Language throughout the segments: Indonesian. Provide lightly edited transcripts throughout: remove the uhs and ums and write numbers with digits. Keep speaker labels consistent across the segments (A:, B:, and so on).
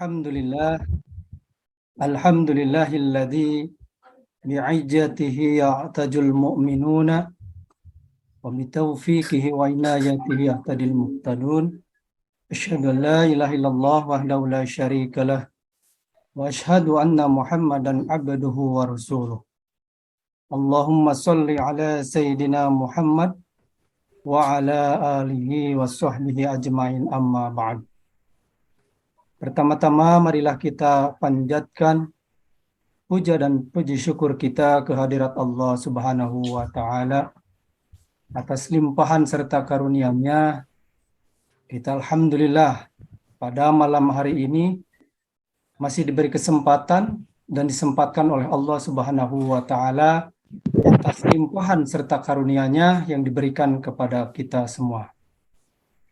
A: Alhamdulillah, alhamdulillahilladzi bi'ijjatihi ya'tajul mu'minuna wa bitaufiqihi wa inayatihi yahtadil muhtadun. Asyhadu an la ilaha illallah wahdahu la syarikalah wa asyhadu anna Muhammadan abduhu wa rasuluh. Allahumma shalli ala sayyidina Muhammad wa ala alihi wa sahbihi ajma'in, amma ba'd. Pertama-tama marilah kita panjatkan puja dan puji syukur kita kehadirat Allah Subhanahu wa Ta'ala atas limpahan serta karunia-Nya. Kita alhamdulillah pada malam hari ini masih diberi kesempatan dan disempatkan oleh Allah Subhanahu wa Ta'ala atas limpahan serta karunia-Nya yang diberikan kepada kita semua.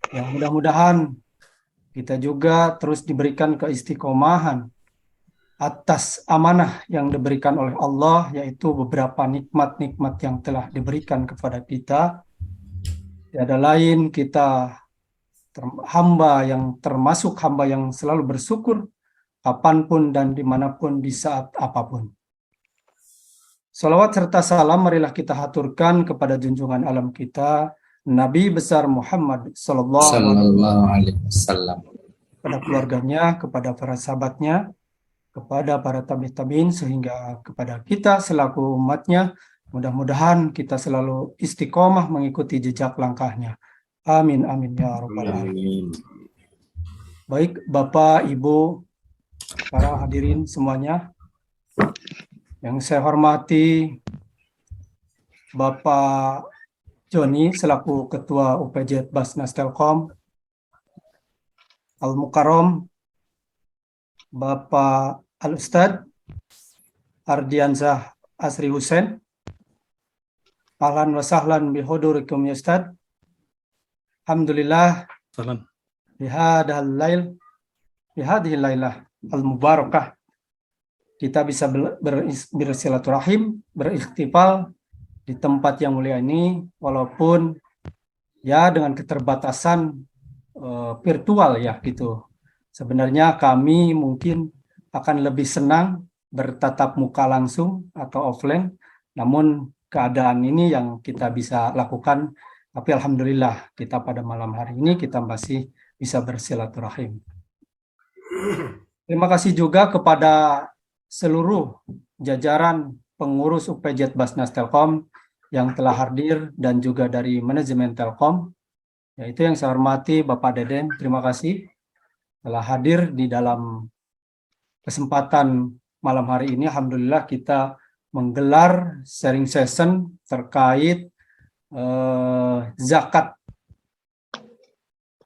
A: Yang mudah-mudahan kita juga terus diberikan keistiqomahan atas amanah yang diberikan oleh Allah, yaitu beberapa nikmat-nikmat yang telah diberikan kepada kita. Tiada lain kita hamba yang termasuk hamba yang selalu bersyukur kapanpun dan dimanapun di saat apapun. Salawat serta salam marilah kita haturkan kepada junjungan alam kita, Nabi besar Muhammad sallallahu alaihi wasallam, kepada keluarganya, kepada para sahabatnya, kepada para tabi'in sehingga kepada kita selaku umatnya. Mudah-mudahan kita selalu istiqomah mengikuti jejak langkahnya. Amin amin ya rabbal alamin. Baik Bapak, Ibu, para hadirin semuanya, yang saya hormati Bapak Joni selaku Ketua UPJ Basnas Telkom, Al-Mukarram Bapak Al-Ustadz Ardiansyah Asri Hussein, ahlan wa sahlan bihudurikum ya Ustadz. Alhamdulillah bihadihil lailah al-mubarakah kita bisa bersilaturahim, berikhtifal di tempat yang mulia ini, walaupun ya dengan keterbatasan virtual ya gitu. Sebenarnya kami mungkin akan lebih senang bertatap muka langsung atau offline, namun keadaan ini yang kita bisa lakukan. Tapi alhamdulillah kita pada malam hari ini kita masih bisa bersilaturahim. Terima kasih juga kepada seluruh jajaran pengurus UPJ Basnas Telkom yang telah hadir dan juga dari manajemen Telkom. Yaitu yang saya hormati Bapak Deden, terima kasih telah hadir di dalam kesempatan malam hari ini. Alhamdulillah kita menggelar sharing session terkait zakat.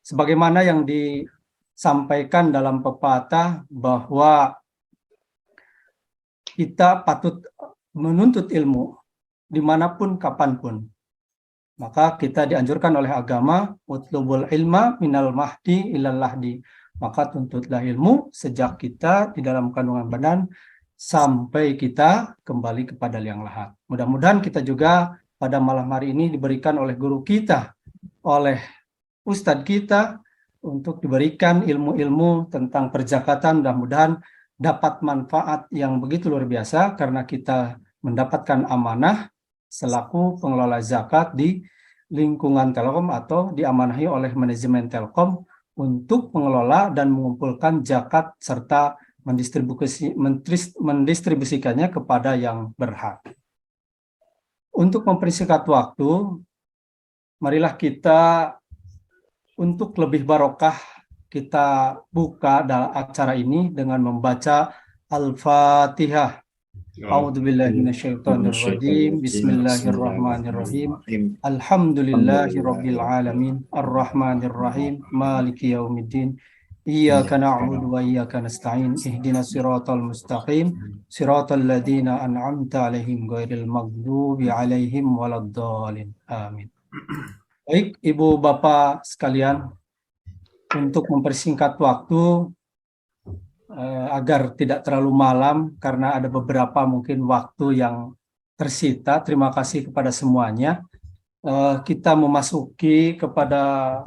A: Sebagaimana yang disampaikan dalam pepatah bahwa kita patut menuntut ilmu dimanapun, kapanpun. Maka kita dianjurkan oleh agama, utlubul ilma minal mahdi ilal lahdi. Maka tuntutlah ilmu sejak kita di dalam kandungan badan sampai kita kembali kepada liang lahat. Mudah-mudahan kita juga pada malam hari ini diberikan oleh guru kita, oleh ustadz kita, untuk diberikan ilmu-ilmu tentang perzakatan. Mudah-mudahan dapat manfaat yang begitu luar biasa karena kita mendapatkan amanah selaku pengelola zakat di lingkungan Telkom atau diamanahi oleh manajemen Telkom untuk mengelola dan mengumpulkan zakat serta mendistribusikannya kepada yang berhak. Untuk mempersingkat waktu, marilah kita untuk lebih barokah kita buka dalam acara ini dengan membaca Al-Fatihah. A'udzubillahi minasyaitonirrajim. Bismillahirrahmanirrahim. Alhamdulillahirabbil alamin. Arrahmanirrahim. Maliki yaumiddin. Iyyaka na'budu wa iyyaka nasta'in. Ihdinas siratal mustaqim. Siratal ladzina an'amta 'alaihim ghairil maghdubi 'alaihim waladdallin. Amin. Baik, Ibu Bapak sekalian, untuk mempersingkat waktu agar tidak terlalu malam karena ada beberapa mungkin waktu yang tersita. Terima kasih kepada semuanya. Kita memasuki kepada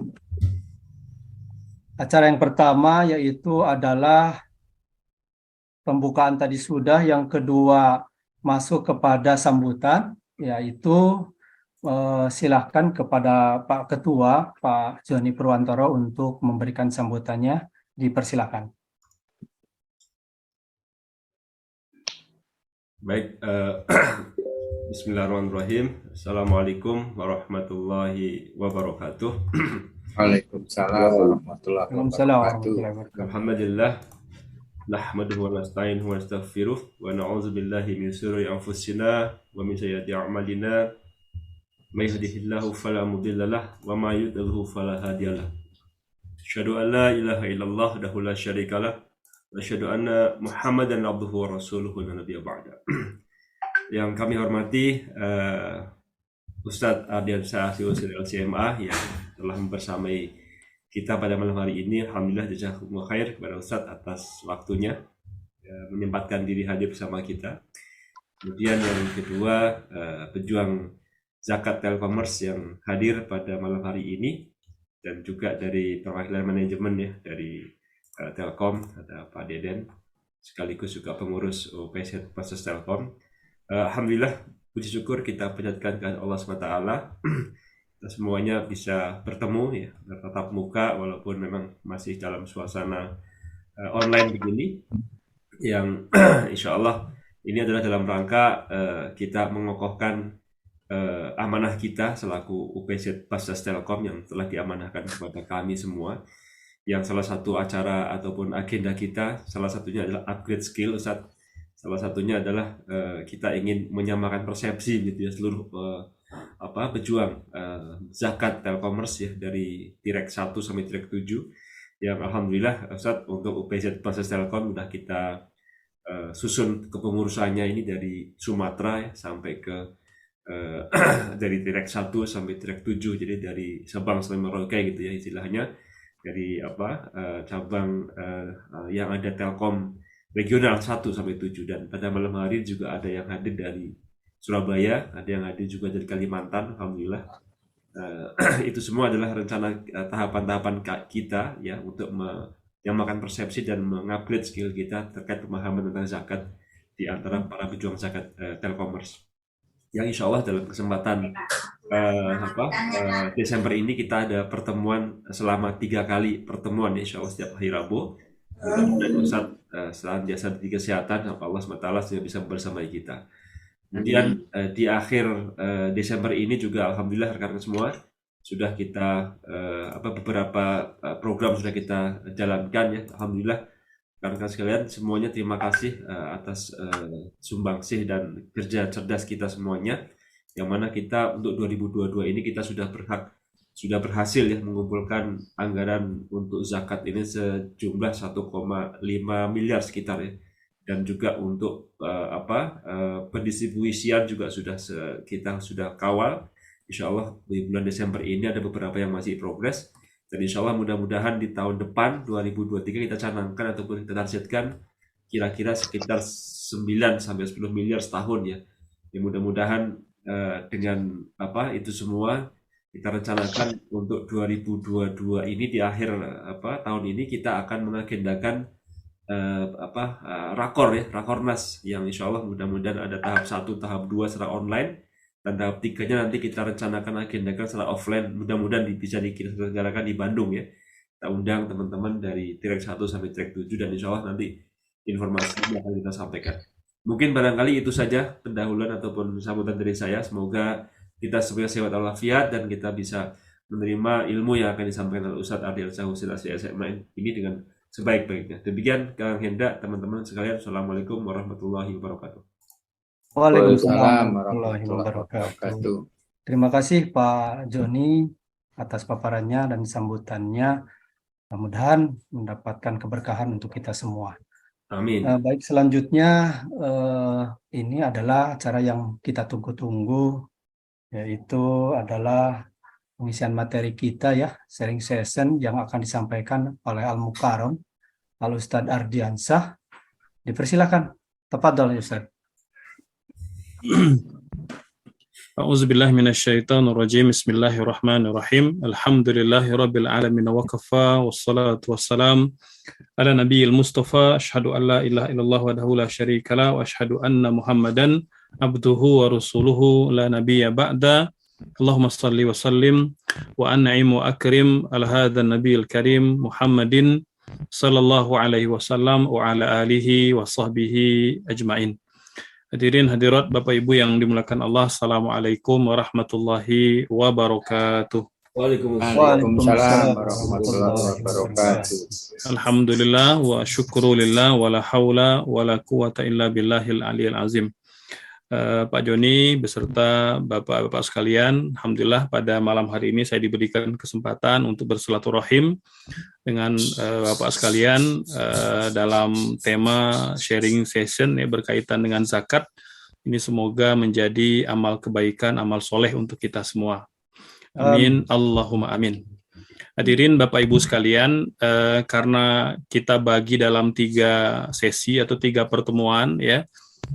A: acara yang pertama, yaitu adalah pembukaan tadi sudah, yang kedua masuk kepada sambutan, yaitu silahkan kepada Pak Ketua, Pak Joni Purwantoro untuk memberikan sambutannya. Dipersilakan.
B: Baik, Bismillahirrahmanirrahim. Assalamualaikum warahmatullahi wabarakatuh.
C: Waalaikumsalam warahmatullahi wabarakatuh.
B: Alhamdulillah, nahmaduhu wa nasta'inuhu wa nastaghfiruh wa na'udzu billahi min shururi anfusina wa min sayyiati a'malina. May yahdihillahu fala mudilla lahu wa may yudlilhu fala hadiya lahu. Asyhadu an la ilaha illallah wahdahu la syarika lahu wa asyhadu anna Muhammadan abduhu wa rasuluhu la nabiyya ba'da. Yang kami hormati Ustadz Ardiansyah LCMA yang telah membersamai kita pada malam hari ini. Alhamdulillah jazakumullah khair kepada Ustadz atas waktunya menyempatkan diri hadir bersama kita. Kemudian yang kedua, pejuang zakat Telkomers yang hadir pada malam hari ini, dan juga dari perwakilan manajemen ya dari Telkom, ada Pak Deden, sekaligus juga pengurus UPZ Pasas Telkom. Alhamdulillah, puji syukur kita panjatkan kepada Allah SWT. Kita semuanya bisa bertemu ya, bertatap muka walaupun memang masih dalam suasana online begini, yang insya Allah ini adalah dalam rangka kita mengokohkan amanah kita selaku UPZ Pasas Telkom yang telah diamanahkan kepada kami semua. Yang salah satu acara ataupun agenda kita, salah satunya adalah upgrade skill, Ustaz. Salah satunya adalah kita ingin menyamakan persepsi gitu ya seluruh pejuang zakat Telkomers ya, dari Tirek 1 sampai Tirek 7, yang alhamdulillah Ustaz untuk UPZ Pasas Telkom sudah kita susun kepengurusannya ini dari Sumatera ya, sampai ke dari Tirek 1 sampai Tirek 7, jadi dari Sabang sampai Merauke gitu ya istilahnya, dari cabang yang ada Telkom regional 1 sampai 7, dan pada malam hari juga ada yang hadir dari Surabaya, ada yang hadir juga dari Kalimantan, alhamdulillah. Itu semua adalah rencana tahapan-tahapan kita ya untuk menyamakan persepsi dan mengupgrade skill kita terkait pemahaman tentang zakat di antara para pejuang zakat Telkomers. Yang insya Allah dalam kesempatan Desember ini kita ada pertemuan selama 3 kali pertemuan ya, insya Allah setiap hari Rabu. Dan Ustaz senantiasa di kesehatan, Allah SWT sudah bisa bersamai kita. Kemudian di akhir Desember ini juga alhamdulillah rekan-rekan semua sudah kita beberapa program sudah kita jalankan ya, alhamdulillah. Rekan-rekan sekalian semuanya terima kasih atas sumbangsih dan kerja cerdas kita semuanya, yang mana kita untuk 2022 ini kita sudah berhasil ya mengumpulkan anggaran untuk zakat ini sejumlah 1,5 miliar sekitar ya, dan juga untuk pendistribusian juga kita sudah kawal. Insya Allah di bulan Desember ini ada beberapa yang masih progres, dan insya Allah mudah-mudahan di tahun depan 2023 kita canangkan ataupun kita targetkan kira-kira sekitar 9 sampai 10 miliar setahun ya. Mudah-mudahan dengan itu semua kita rencanakan untuk 2022 ini di akhir tahun ini kita akan mengagendakan Rakornas yang insya Allah mudah-mudahan ada tahap 1, tahap 2 secara online, dan tahap 3-nya nanti kita rencanakan agendakan secara offline, mudah-mudahan bisa diselenggarakan di Bandung ya. Kita undang teman-teman dari Tirek 1 sampai Tirek 7, dan insya Allah nanti informasinya akan kita sampaikan. Mungkin barangkali itu saja pendahuluan ataupun sambutan dari saya. Semoga kita semuanya sehat walafiat dan kita bisa menerima ilmu yang akan disampaikan oleh Ustadz Ardiansyah LCMA ini dengan sebaik-baiknya. Demikian Kang Henda, teman-teman sekalian. Assalamualaikum warahmatullahi wabarakatuh.
A: Waalaikumsalam warahmatullahi wabarakatuh. Terima kasih Pak Joni atas paparannya dan sambutannya. Mudah-mudahan mendapatkan keberkahan untuk kita semua.
B: Amin.
A: Baik, selanjutnya ini adalah acara yang kita tunggu-tunggu, yaitu adalah pengisian materi kita ya, sharing session yang akan disampaikan oleh Al-Mukarram Al-Ustadz Ardiansyah. Dipersilakan, tafadhol Ustadz.
D: A'udzubillahi minasyaitonirrajim. Bismillahirrahmanirrahim. Alhamdulillahirabbil alamin wa kafa wassalatu wassalam ala nabiyil mustafa. Asyhadu an la ilaha illallah wahdahu la syarikalah wa asyhadu anna Muhammadan abduhu wa rasuluhu la nabiyya ba'da. Allahumma shalli wa sallim wa an'im wa akrim ala hadzal nabiyil karim Muhammadin sallallahu alaihi wasallam wa ala alihi wa sahbihi ajmain. Hadirin hadirat Bapak Ibu yang dimuliakan Allah, Assalamualaikum warahmatullahi wabarakatuh.
C: Waalaikumsalam warahmatullahi wabarakatuh.
D: Alhamdulillah wa syukurulillah wa la hawla wa la quwata illa billahil aliyil azim. Pak Joni beserta Bapak-Bapak sekalian, Alhamdulillah pada malam hari ini saya diberikan kesempatan untuk bersilaturahim dengan Bapak sekalian dalam tema sharing session ya, berkaitan dengan zakat. Ini semoga menjadi amal kebaikan, amal soleh untuk kita semua. Amin, Allahumma amin. Hadirin Bapak Ibu sekalian, karena kita bagi dalam 3 sesi atau 3 pertemuan ya,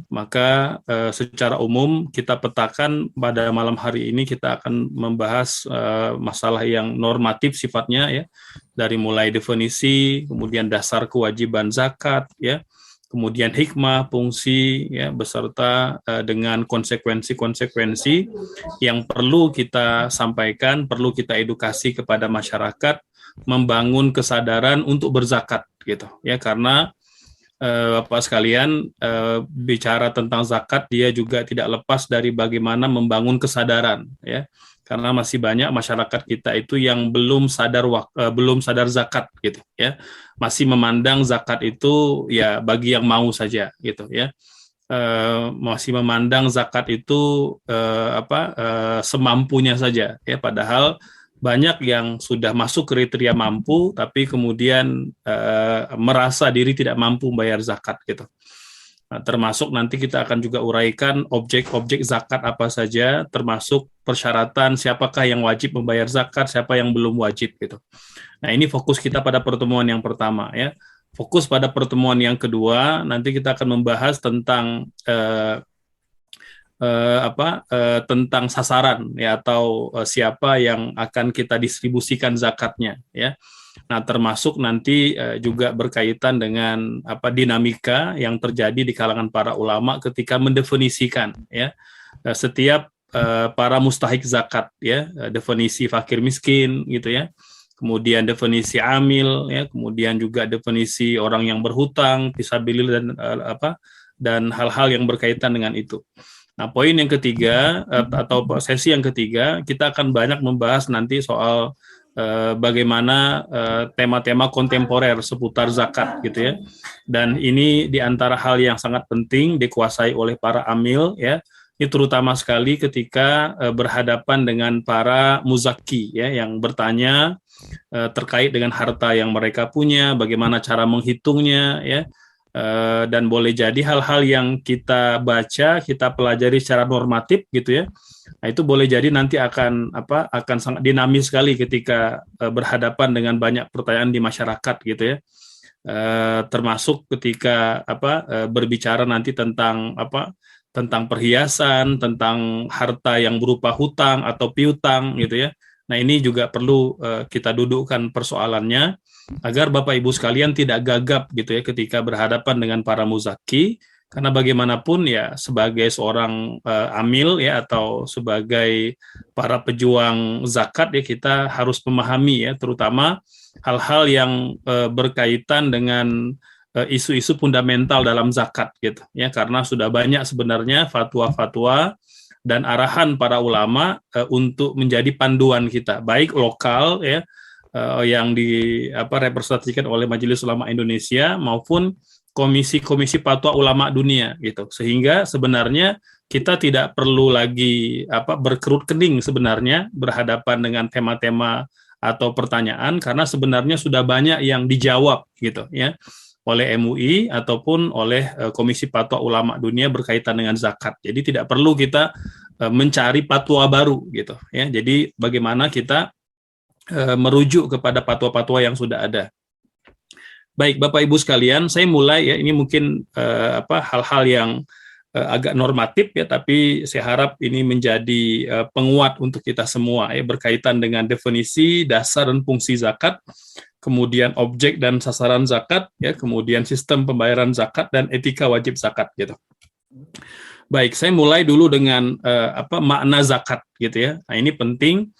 D: maka secara umum kita petakan pada malam hari ini kita akan membahas masalah yang normatif sifatnya ya, dari mulai definisi, kemudian dasar kewajiban zakat ya, kemudian hikmah, fungsi ya, beserta dengan konsekuensi-konsekuensi yang perlu kita sampaikan, perlu kita edukasi kepada masyarakat, membangun kesadaran untuk berzakat gitu ya, karena Bapak sekalian, bicara tentang zakat dia juga tidak lepas dari bagaimana membangun kesadaran ya, karena masih banyak masyarakat kita itu yang belum sadar zakat gitu ya, masih memandang zakat itu ya bagi yang mau saja gitu ya, masih memandang zakat itu semampunya saja ya, padahal banyak yang sudah masuk kriteria mampu, tapi kemudian merasa diri tidak mampu membayar zakat gitu. Nah, termasuk nanti kita akan juga uraikan objek-objek zakat apa saja, termasuk persyaratan siapakah yang wajib membayar zakat, siapa yang belum wajib gitu. Nah, ini fokus kita pada pertemuan yang pertama ya. Fokus pada pertemuan yang kedua, nanti kita akan membahas tentang tentang sasaran ya, atau siapa yang akan kita distribusikan zakatnya ya. Nah, termasuk nanti juga berkaitan dengan dinamika yang terjadi di kalangan para ulama ketika mendefinisikan ya setiap para mustahik zakat ya, definisi fakir miskin gitu ya. Kemudian definisi amil ya, kemudian juga definisi orang yang berhutang, fisabilillah dan hal-hal yang berkaitan dengan itu. Nah, poin yang ketiga atau sesi yang ketiga, kita akan banyak membahas nanti soal bagaimana tema-tema kontemporer seputar zakat gitu ya. Dan ini di antara hal yang sangat penting dikuasai oleh para amil ya. Ini terutama sekali ketika berhadapan dengan para muzaki ya, yang bertanya terkait dengan harta yang mereka punya, bagaimana cara menghitungnya ya. Dan boleh jadi hal-hal yang kita baca, kita pelajari secara normatif gitu ya. Nah, itu boleh jadi nanti akan sangat dinamis sekali ketika berhadapan dengan banyak pertanyaan di masyarakat gitu ya. Termasuk ketika berbicara nanti tentang perhiasan, tentang harta yang berupa hutang atau piutang gitu ya. Nah, ini juga perlu kita dudukkan persoalannya agar Bapak Ibu sekalian tidak gagap gitu ya ketika berhadapan dengan para muzaki, karena bagaimanapun ya sebagai seorang amil ya, atau sebagai para pejuang zakat ya, kita harus memahami ya terutama hal-hal yang berkaitan dengan isu-isu fundamental dalam zakat gitu ya, karena sudah banyak sebenarnya fatwa-fatwa dan arahan para ulama untuk menjadi panduan kita, baik lokal ya, yang representasikan oleh Majelis Ulama Indonesia maupun komisi-komisi fatwa ulama dunia gitu, sehingga sebenarnya kita tidak perlu lagi berkerut kening sebenarnya berhadapan dengan tema-tema atau pertanyaan, karena sebenarnya sudah banyak yang dijawab gitu ya oleh MUI ataupun oleh komisi fatwa ulama dunia berkaitan dengan zakat. Jadi tidak perlu kita mencari fatwa baru gitu ya. Jadi bagaimana kita merujuk kepada fatwa-fatwa yang sudah ada. Baik, Bapak Ibu sekalian, saya mulai ya, ini mungkin hal-hal yang agak normatif ya, tapi saya harap ini menjadi penguat untuk kita semua ya, berkaitan dengan definisi, dasar dan fungsi zakat, kemudian objek dan sasaran zakat ya, kemudian sistem pembayaran zakat dan etika wajib zakat gitu. Baik, saya mulai dulu dengan makna zakat gitu ya. Nah, ini penting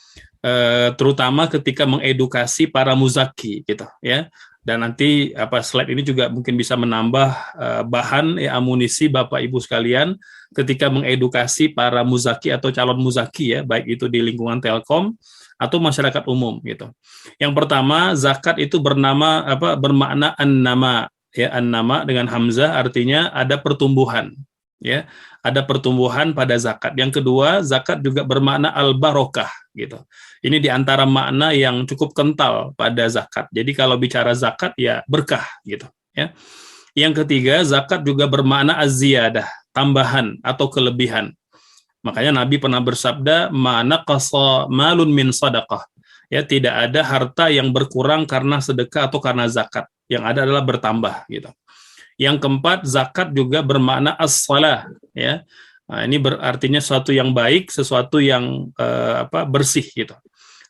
D: terutama ketika mengedukasi para muzaki gitu ya. Dan nanti slide ini juga mungkin bisa menambah bahan amunisi Bapak Ibu sekalian ketika mengedukasi para muzaki atau calon muzaki ya, baik itu di lingkungan Telkom atau masyarakat umum gitu. Yang pertama, zakat itu bermakna an-nama ya, an-nama dengan hamzah artinya ada pertumbuhan ya, ada pertumbuhan pada zakat. Yang kedua, zakat juga bermakna al-barokah gitu. Ini di antara makna yang cukup kental pada zakat. Jadi kalau bicara zakat ya berkah gitu ya. Yang ketiga, zakat juga bermakna az-ziyadah, tambahan atau kelebihan. Makanya Nabi pernah bersabda, "Ma naqasa malun min shadaqah." Ya, tidak ada harta yang berkurang karena sedekah atau karena zakat. Yang ada adalah bertambah gitu. Yang keempat, zakat juga bermakna as-shalah ya. Nah, ini berartinya sesuatu yang baik, sesuatu yang bersih gitu.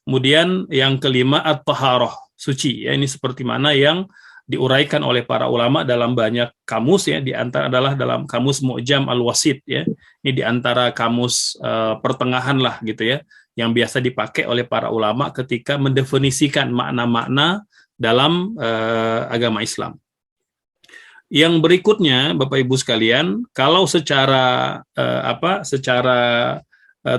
D: Kemudian yang kelima, at-taharah, suci ya. Ini seperti mana yang diuraikan oleh para ulama dalam banyak kamus ya, di antara adalah dalam kamus Mu'jam al-Wasit ya. Ini di antara kamus pertengahan lah gitu ya, yang biasa dipakai oleh para ulama ketika mendefinisikan makna-makna dalam agama Islam. Yang berikutnya, Bapak Ibu sekalian, kalau secara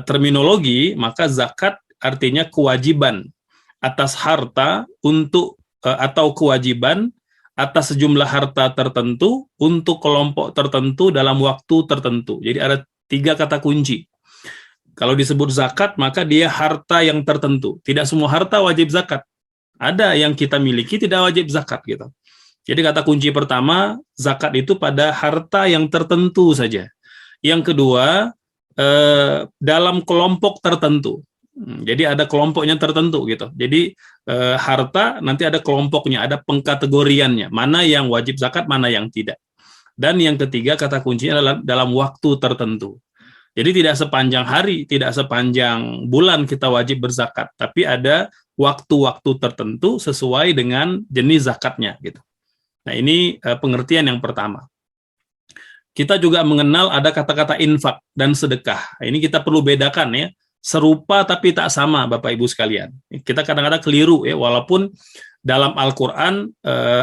D: terminologi, maka zakat artinya kewajiban atas harta untuk atau kewajiban atas sejumlah harta tertentu untuk kelompok tertentu dalam waktu tertentu. Jadi ada 3 kata kunci. Kalau disebut zakat, maka dia harta yang tertentu. Tidak semua harta wajib zakat. Ada yang kita miliki tidak wajib zakat gitu. Jadi kata kunci pertama, zakat itu pada harta yang tertentu saja. Yang kedua, dalam kelompok tertentu. Jadi ada kelompoknya tertentu gitu. Jadi harta nanti ada kelompoknya, ada pengkategoriannya. Mana yang wajib zakat, mana yang tidak. Dan yang ketiga kata kuncinya adalah dalam waktu tertentu. Jadi tidak sepanjang hari, tidak sepanjang bulan kita wajib berzakat, tapi ada waktu-waktu tertentu sesuai dengan jenis zakatnya gitu. Nah, ini pengertian yang pertama. Kita juga mengenal ada kata-kata infak dan sedekah. Ini kita perlu bedakan ya. Serupa tapi tak sama, Bapak Ibu sekalian. Kita kadang-kadang keliru ya, walaupun dalam Al-Qur'an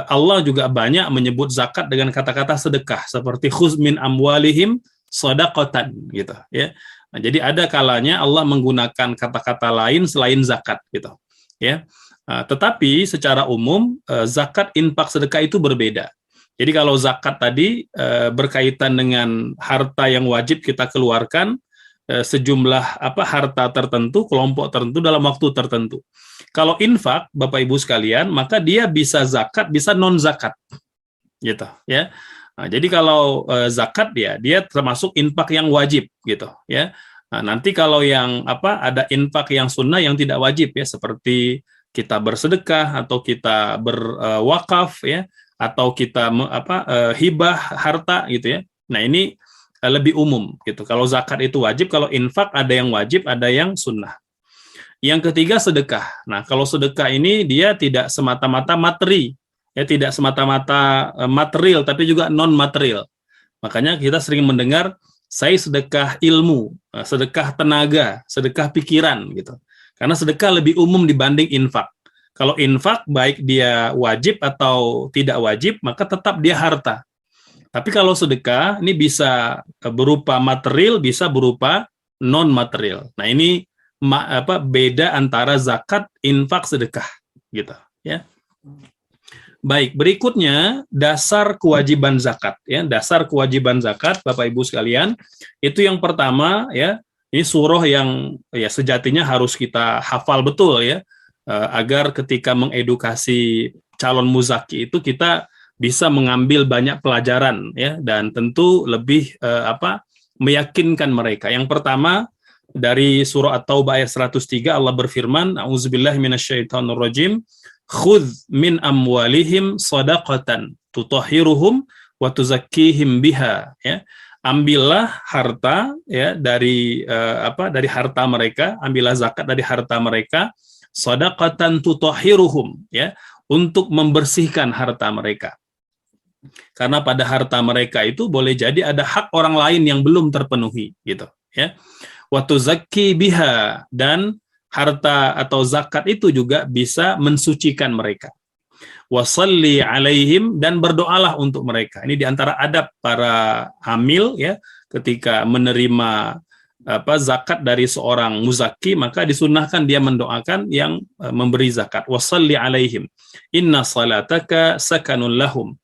D: Allah juga banyak menyebut zakat dengan kata-kata sedekah seperti khuz min amwalihim shadaqatan gitu ya. Nah, jadi ada kalanya Allah menggunakan kata-kata lain selain zakat gitu ya. Tetapi secara umum zakat, infak, sedekah itu berbeda. Jadi kalau zakat tadi berkaitan dengan harta yang wajib kita keluarkan, sejumlah harta tertentu, kelompok tertentu dalam waktu tertentu. Kalau infak, Bapak Ibu sekalian, maka dia bisa zakat, bisa non zakat, gitu ya. Nah, jadi kalau zakat dia termasuk infak yang wajib, gitu ya. Nah, nanti kalau yang ada infak yang sunnah yang tidak wajib ya, seperti kita bersedekah atau kita berwakaf ya, atau kita hibah harta gitu ya. Nah, ini lebih umum gitu. Kalau zakat itu wajib, kalau infak ada yang wajib, ada yang sunnah. Yang ketiga sedekah. Nah, kalau sedekah ini dia tidak semata-mata materi, ya tidak semata-mata material, tapi juga non material. Makanya kita sering mendengar saya sedekah ilmu, sedekah tenaga, sedekah pikiran gitu. Karena sedekah lebih umum dibanding infak. Kalau infak baik dia wajib atau tidak wajib, maka tetap dia harta. Tapi kalau sedekah ini bisa berupa material, bisa berupa non material. Nah, ini beda antara zakat, infak, sedekah gitu ya. Baik, berikutnya dasar kewajiban zakat ya. Dasar kewajiban zakat Bapak Ibu sekalian, itu yang pertama ya. Ini surah yang ya sejatinya harus kita hafal betul ya, agar ketika mengedukasi calon muzaki itu kita bisa mengambil banyak pelajaran ya, dan tentu lebih meyakinkan mereka. Yang pertama dari surah At-Taubah ayat 103 Allah berfirman, A'udzubillahi minasyaitonirrajim, khudz min amwalihim shadaqatan tutahhiruhum wa tuzakkihim biha ya. ambillah harta ya dari dari harta mereka, ambillah zakat dari harta mereka, shadaqatan tutahhiruhum, ya, untuk membersihkan harta mereka. Karena pada harta mereka itu boleh jadi ada hak orang lain yang belum terpenuhi, gitu, ya. Wa tuzakki biha, dan harta atau zakat itu juga bisa mensucikan mereka. Wasalli alaihim, dan berdoalah untuk mereka. Ini diantara adab para hamil, ya, ketika menerima zakat dari seorang muzaki, maka disunnahkan dia mendoakan yang memberi zakat. Wasalli alaihim, inna salataka sakanun lahum,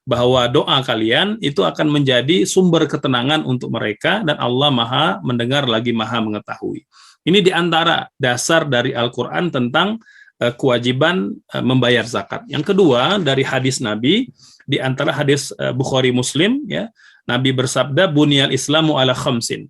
D: bahwa doa kalian itu akan menjadi sumber ketenangan untuk mereka, dan Allah Maha mendengar lagi Maha mengetahui. Ini diantara dasar dari Al-Quran tentang kewajiban membayar zakat. Yang kedua, dari hadis Nabi, di antara hadis Bukhari Muslim, ya, Nabi bersabda, bunyal Islamu ala khamsin.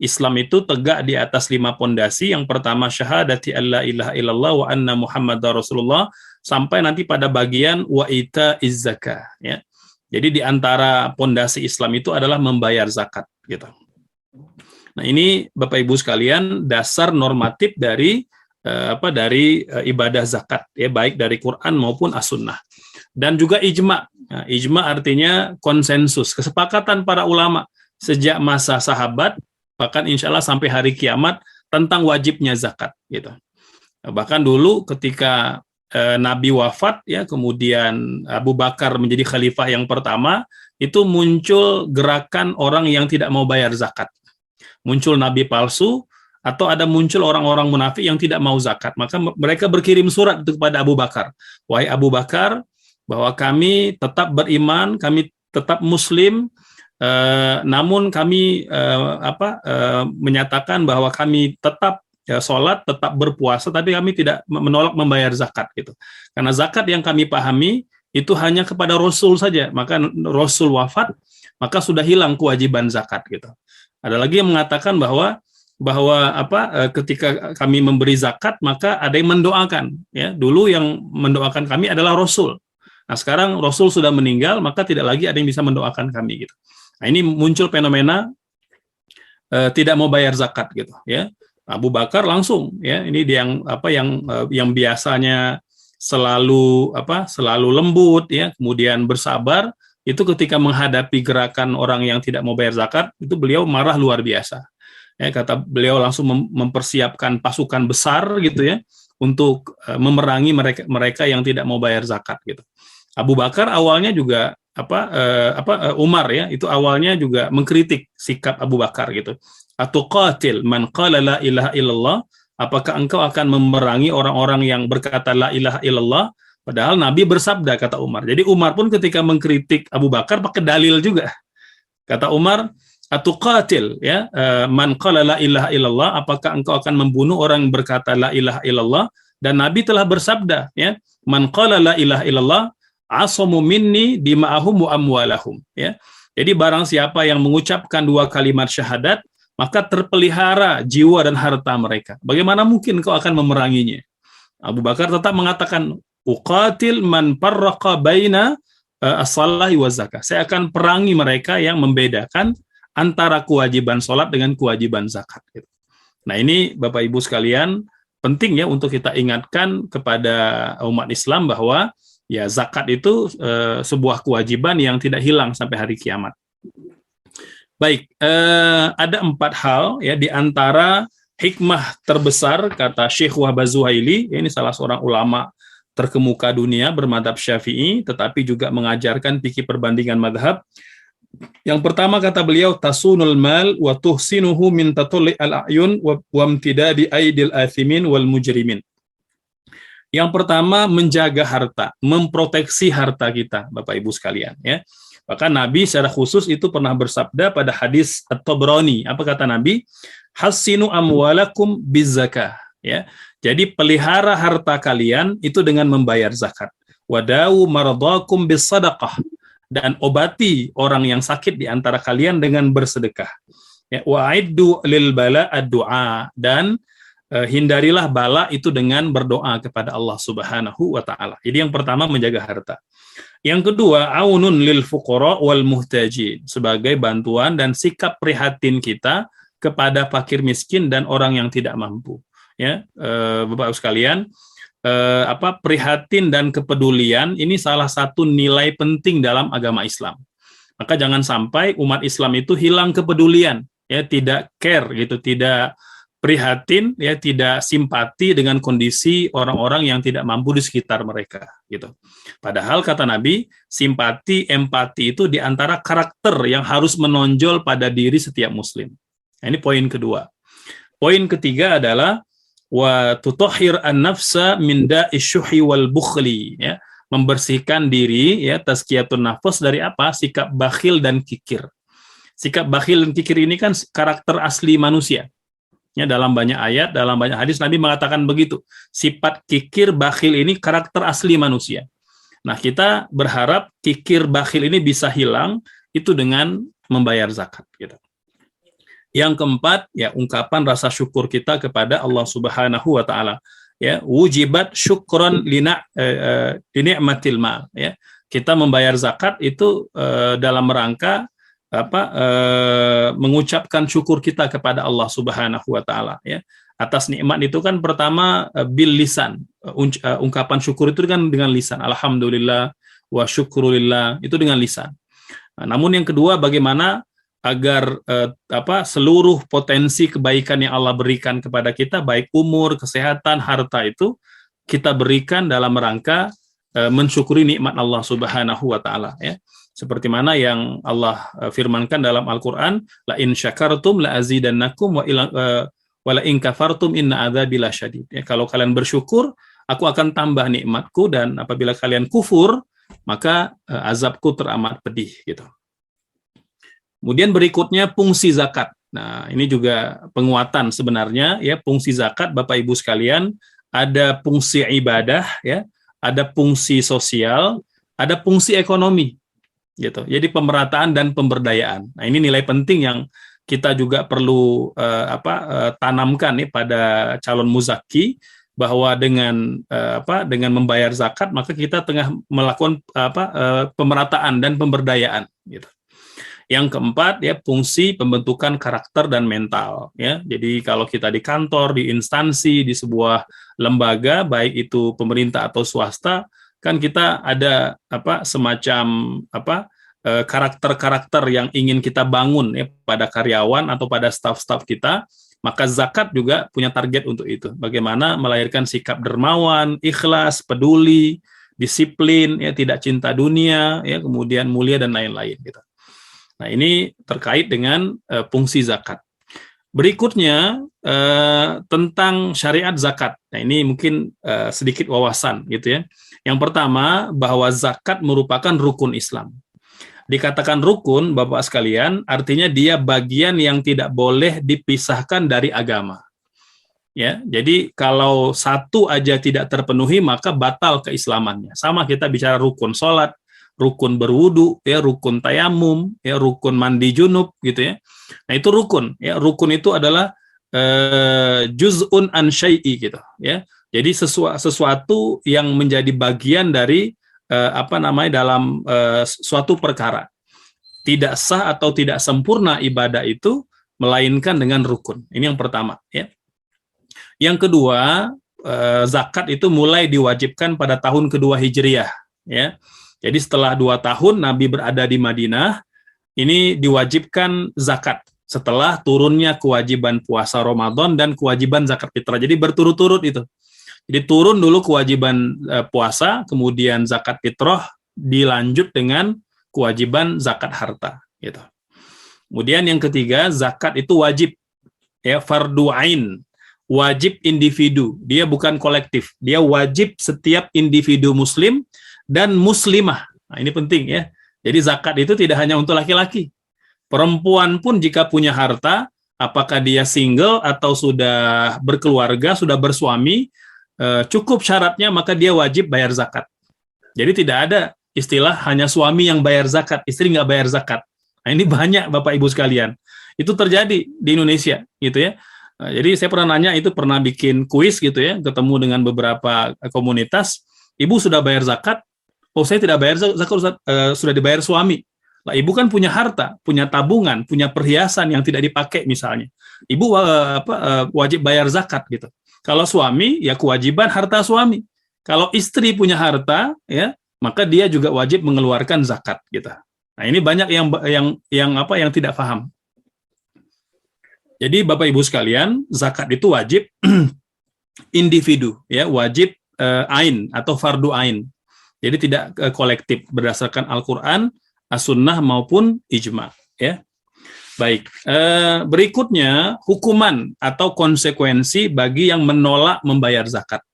D: Islam itu tegak di atas 5 pondasi. Yang pertama, syahadati alla ilaha illallah wa anna Muhammadar Rasulullah, sampai nanti pada bagian wa ita izzakah, ya. Jadi di antara pondasi Islam itu adalah membayar zakat, gitu. Nah, ini Bapak Ibu sekalian dasar normatif dari ibadah zakat, ya, baik dari Quran maupun as-sunnah. Dan juga ijma. Nah, ijma artinya konsensus, kesepakatan para ulama sejak masa sahabat, bahkan insya Allah sampai hari kiamat, tentang wajibnya zakat, gitu. Bahkan dulu ketika Nabi wafat, ya, kemudian Abu Bakar menjadi khalifah yang pertama, itu muncul gerakan orang yang tidak mau bayar zakat. Muncul nabi palsu, atau ada muncul orang-orang munafik yang tidak mau zakat. Maka mereka berkirim surat itu kepada Abu Bakar. Wahai Abu Bakar, bahwa kami tetap beriman, kami tetap muslim, namun kami menyatakan bahwa kami tetap sholat, tetap berpuasa, tapi kami tidak menolak membayar zakat, gitu. Karena zakat yang kami pahami itu hanya kepada Rasul saja. Maka Rasul wafat, maka sudah hilang kewajiban zakat, gitu. Ada lagi yang mengatakan bahwa ketika kami memberi zakat, maka ada yang mendoakan, ya. Dulu yang mendoakan kami adalah Rasul. Nah, sekarang Rasul sudah meninggal, maka tidak lagi ada yang bisa mendoakan kami, gitu. Nah, ini muncul fenomena tidak mau bayar zakat, gitu, ya. Abu Bakar langsung, ya, ini dia yang biasanya selalu lembut, ya, kemudian bersabar, itu ketika menghadapi gerakan orang yang tidak mau bayar zakat, itu beliau marah luar biasa. Ya, kata beliau langsung mempersiapkan pasukan besar, gitu, ya, untuk memerangi mereka yang tidak mau bayar zakat, gitu. Abu Bakar awalnya juga Umar, ya, itu awalnya juga mengkritik sikap Abu Bakar, gitu. Atuqatil man qala la ilaha illallah, apakah engkau akan memerangi orang-orang yang berkata la ilaha illallah? Padahal Nabi bersabda, kata Umar. Jadi Umar pun ketika mengkritik Abu Bakar pakai dalil juga. Kata Umar, atuqatil, ya, man qala la ilaha illallah, apakah engkau akan membunuh orang yang berkata la ilaha illallah? Dan Nabi telah bersabda, ya, man qala la ilaha illallah asamu minni dima'ahum wa amwalahum, ya. Jadi barang siapa yang mengucapkan 2 kalimat syahadat, maka terpelihara jiwa dan harta mereka. Bagaimana mungkin kau akan memeranginya? Abu Bakar tetap mengatakan, uqatil man farraqa baina as-salahi wa zakah. Saya akan perangi mereka yang membedakan antara kewajiban sholat dengan kewajiban zakat, gitu. Nah, ini Bapak Ibu sekalian, penting, ya, untuk kita ingatkan kepada umat Islam bahwa, ya, zakat itu sebuah kewajiban yang tidak hilang sampai hari kiamat. Baik, ada 4 hal, ya, di antara hikmah terbesar, kata Syekh Wahbah Zuhaili, ini salah seorang ulama terkemuka dunia bermadzhab Syafi'i, tetapi juga mengajarkan fikih perbandingan mazhab. Yang pertama, kata beliau, tasunul mal wa tuhsinuhu min tatulli al-a'yun wa imtidadi aidil athimin wal mujrimin. Yang pertama, menjaga harta, memproteksi harta kita, Bapak Ibu sekalian, ya. Bahkan Nabi secara khusus itu pernah bersabda pada hadis At-Tabrani. Apa kata Nabi? Hassinu amwalakum bizzakah, ya. Jadi pelihara harta kalian itu dengan membayar zakat. Wadawu maradakum bisadaqah, dan obati orang yang sakit di antara kalian dengan bersedekah. Ya, wa'iddu lil bala ad-du'a, dan hindarilah bala itu dengan berdoa kepada Allah Subhanahu wa taala. Jadi yang pertama menjaga harta. Yang kedua, aunun lil fuqara wal muhtajin, sebagai bantuan dan sikap prihatin kita kepada fakir miskin dan orang yang tidak mampu. Ya, Bapak Ibu sekalian, prihatin dan kepedulian ini salah satu nilai penting dalam agama Islam. Maka jangan sampai umat Islam itu hilang kepedulian, ya, tidak care gitu, tidak prihatin, ya, tidak simpati dengan kondisi orang-orang yang tidak mampu di sekitar mereka gitu. Padahal kata Nabi, simpati, empati itu di antara karakter yang harus menonjol pada diri setiap muslim. Nah, ini poin kedua. Poin ketiga adalah wa tutahhir an-nafsa min da'isyuhi wal bukhli, ya, membersihkan diri, ya, tazkiyatun nafs dari apa? Sikap bakhil dan kikir. Sikap bakhil dan kikir ini kan karakter asli manusia. Ya, dalam banyak ayat, dalam banyak hadis Nabi mengatakan begitu. Sifat kikir bakhil ini karakter asli manusia. Nah, kita berharap kikir bakhil ini bisa hilang itu dengan membayar zakat gitu. Yang keempat, ya, ungkapan rasa syukur kita kepada Allah Subhanahu wa taala. Ya, wujibat syukran li ni'matil mal, ya. Kita membayar zakat itu dalam rangka mengucapkan syukur kita kepada Allah Subhanahu wa taala, ya. Atas nikmat itu kan pertama bil lisan, ungkapan syukur itu kan dengan lisan, alhamdulillah wa syukrulillah, itu dengan lisan. Nah, namun yang kedua, bagaimana agar seluruh potensi kebaikan yang Allah berikan kepada kita, baik umur, kesehatan, harta, itu kita berikan dalam rangka mensyukuri nikmat Allah Subhanahu wa taala, ya. Seperti mana yang Allah firmankan dalam Al-Qur'an, la in syakartum la azidannakum wa la in kafartum inna adzabi lasyadid. Ya, kalau kalian bersyukur, aku akan tambah nikmatku, dan apabila kalian kufur, maka azabku teramat pedih gitu. Kemudian berikutnya fungsi zakat. Nah, ini juga penguatan sebenarnya, ya, fungsi zakat Bapak Ibu sekalian, ada fungsi ibadah, ya, ada fungsi sosial, ada fungsi ekonomi. Gitu. Jadi pemerataan dan pemberdayaan. Nah, ini nilai penting yang kita juga perlu tanamkan nih pada calon muzaki, bahwa dengan membayar zakat maka kita tengah melakukan pemerataan dan pemberdayaan gitu. Yang keempat, ya, fungsi pembentukan karakter dan mental, ya. Jadi kalau kita di kantor, di instansi, di sebuah lembaga, baik itu pemerintah atau swasta, kan kita ada semacam karakter-karakter yang ingin kita bangun, ya, pada karyawan atau pada staf-staf kita. Maka zakat juga punya target untuk itu. Bagaimana melahirkan sikap dermawan, ikhlas, peduli, disiplin, ya, tidak cinta dunia, ya, kemudian mulia dan lain-lain gitu. Nah, ini terkait dengan fungsi zakat. Berikutnya tentang syariat zakat. Nah, ini mungkin sedikit wawasan gitu, ya. Yang pertama, bahwa zakat merupakan rukun Islam. Dikatakan rukun, Bapak sekalian, artinya dia bagian yang tidak boleh dipisahkan dari agama. Ya, jadi kalau satu aja tidak terpenuhi, maka batal keislamannya. Sama kita bicara rukun sholat, rukun berwudu, ya, rukun tayamum, ya, rukun mandi junub gitu, ya. Nah, itu rukun, ya. Rukun itu adalah juz'un an syai'i gitu, ya. Jadi sesuatu yang menjadi bagian dari dalam suatu perkara. Tidak sah atau tidak sempurna ibadah itu melainkan dengan rukun. Ini yang pertama, ya. Yang kedua, zakat itu mulai diwajibkan pada tahun kedua Hijriyah, ya. Jadi setelah 2 tahun Nabi berada di Madinah, ini diwajibkan zakat setelah turunnya kewajiban puasa Ramadan dan kewajiban zakat fitrah. Jadi berturut-turut itu. Jadi turun dulu kewajiban puasa, kemudian zakat fitrah, dilanjut dengan kewajiban zakat harta gitu. Kemudian yang ketiga, zakat itu wajib, ya, fardu ain, wajib individu. Dia bukan kolektif. Dia wajib setiap individu muslim dan muslimah. Nah, ini penting, ya. Jadi zakat itu tidak hanya untuk laki-laki. Perempuan pun jika punya harta, apakah dia single atau sudah berkeluarga, sudah bersuami, cukup syaratnya maka dia wajib bayar zakat. Jadi tidak ada istilah hanya suami yang bayar zakat, istri nggak bayar zakat. Nah, ini banyak Bapak Ibu sekalian. Itu terjadi di Indonesia, gitu, ya. Jadi saya pernah nanya, itu pernah bikin kuis gitu ya, ketemu dengan beberapa komunitas, ibu sudah bayar zakat? Oh, saya tidak bayar zakat, Ustaz. Sudah dibayar suami. Lah, ibu kan punya harta, punya tabungan, punya perhiasan yang tidak dipakai misalnya. Ibu wajib bayar zakat gitu. Kalau suami, ya kewajiban harta suami. Kalau istri punya harta, ya maka dia juga wajib mengeluarkan zakat gitu. Nah, ini banyak yang tidak paham. Jadi Bapak Ibu sekalian, zakat itu wajib individu, ya, wajib ain atau fardu ain. Jadi tidak kolektif berdasarkan Al-Qur'an, As-Sunnah maupun ijma, ya. Baik, berikutnya hukuman atau konsekuensi bagi yang menolak membayar zakat.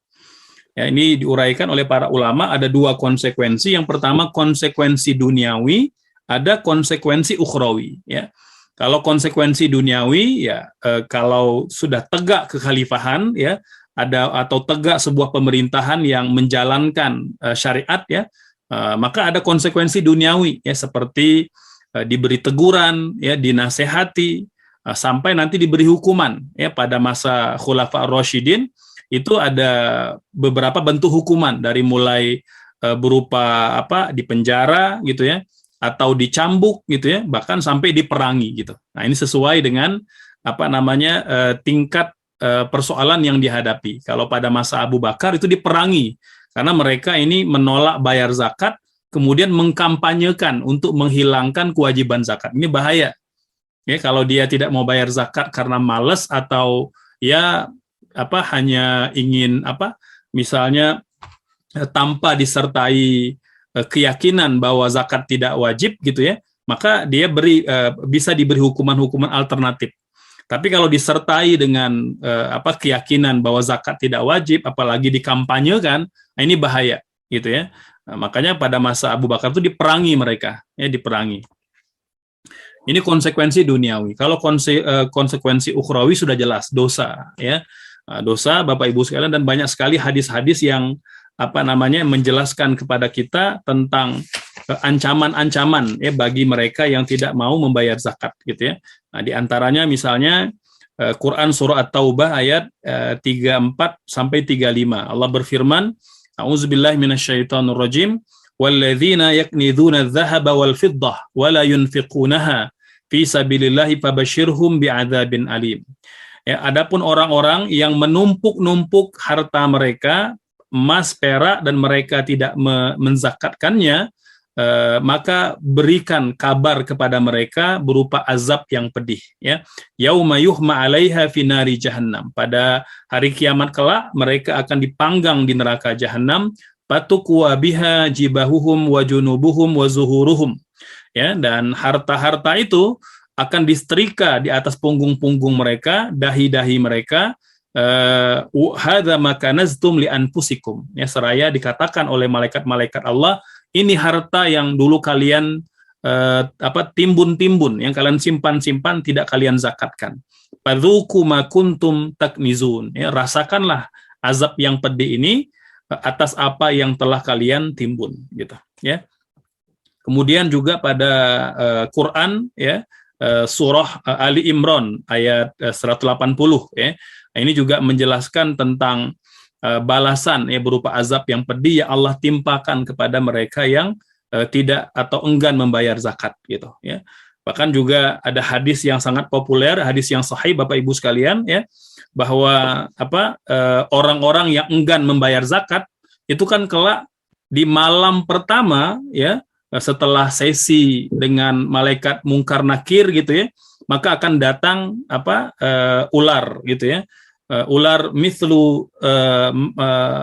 D: Ya, ini diuraikan oleh para ulama, ada 2 konsekuensi. Yang pertama konsekuensi duniawi, ada konsekuensi ukhrawi, ya. Kalau konsekuensi duniawi, ya kalau sudah tegak kekhalifahan, ya, atau tegak sebuah pemerintahan yang menjalankan syariat, ya, maka ada konsekuensi duniawi, ya, seperti diberi teguran, ya, dinasehati, sampai nanti diberi hukuman, ya. Pada masa Khulafa ar-Rasyidin itu ada beberapa bentuk hukuman, dari mulai berupa dipenjara gitu ya, atau dicambuk gitu ya, bahkan sampai diperangi gitu. Nah, ini sesuai dengan tingkat persoalan yang dihadapi. Kalau pada masa Abu Bakar itu diperangi karena mereka ini menolak bayar zakat, kemudian mengkampanyekan untuk menghilangkan kewajiban zakat. Ini bahaya. Ya, kalau dia tidak mau bayar zakat karena malas, atau ya hanya ingin misalnya tanpa disertai keyakinan bahwa zakat tidak wajib gitu ya, maka dia bisa diberi hukuman-hukuman alternatif. Tapi kalau disertai dengan keyakinan bahwa zakat tidak wajib, apalagi dikampanyekan, nah ini bahaya gitu ya. Nah, makanya pada masa Abu Bakar itu diperangi mereka, ya, diperangi. Ini konsekuensi duniawi. Kalau konsekuensi ukhrawi sudah jelas, dosa, ya. Dosa, Bapak Ibu sekalian, dan banyak sekali hadis-hadis yang menjelaskan kepada kita tentang ancaman-ancaman, ya, bagi mereka yang tidak mau membayar zakat gitu ya. Nah, di antaranya misalnya Quran surah At-Taubah ayat 34 sampai 35. Allah berfirman, A'udzubillahi minasyaitonirrajim, walladzina yaknizuna adh-dhahaba wal fiddah wa la yunfiqunaha fi sabilillahi fabashshirhum bi'adzabin alim. Ya, adapun orang-orang yang menumpuk-numpuk harta mereka, emas, perak, dan mereka tidak menzakatkannya, maka berikan kabar kepada mereka berupa azab yang pedih, ya. Yauma yuhma 'alaiha fi nari jahannam. Pada hari kiamat kelak mereka akan dipanggang di neraka jahanam, patukwa biha jibahuhum wa junubuhum wa zuhuruhum. Ya, dan harta-harta itu akan disetrika di atas punggung-punggung mereka, dahi-dahi mereka. Hadza ma kanaztum li anfusikum, ya, seraya dikatakan oleh malaikat-malaikat Allah, ini harta yang dulu kalian timbun-timbun, yang kalian simpan-simpan, tidak kalian zakatkan. Fadzuku ma kuntum taknizun, ya, rasakanlah azab yang pedih ini atas apa yang telah kalian timbun gitu, ya. Kemudian juga pada Quran, ya, surah Ali Imran ayat 180, ya. Nah, ini juga menjelaskan tentang balasan, ya, berupa azab yang pedih yang Allah timpakan kepada mereka yang tidak atau enggan membayar zakat gitu, ya. Bahkan juga ada hadis yang sangat populer, hadis yang sahih Bapak Ibu sekalian, ya, bahwa orang-orang yang enggan membayar zakat itu kan kelak di malam pertama, ya, setelah sesi dengan malaikat Munkar Nakir gitu ya, maka akan datang ular gitu ya. Ular mithlu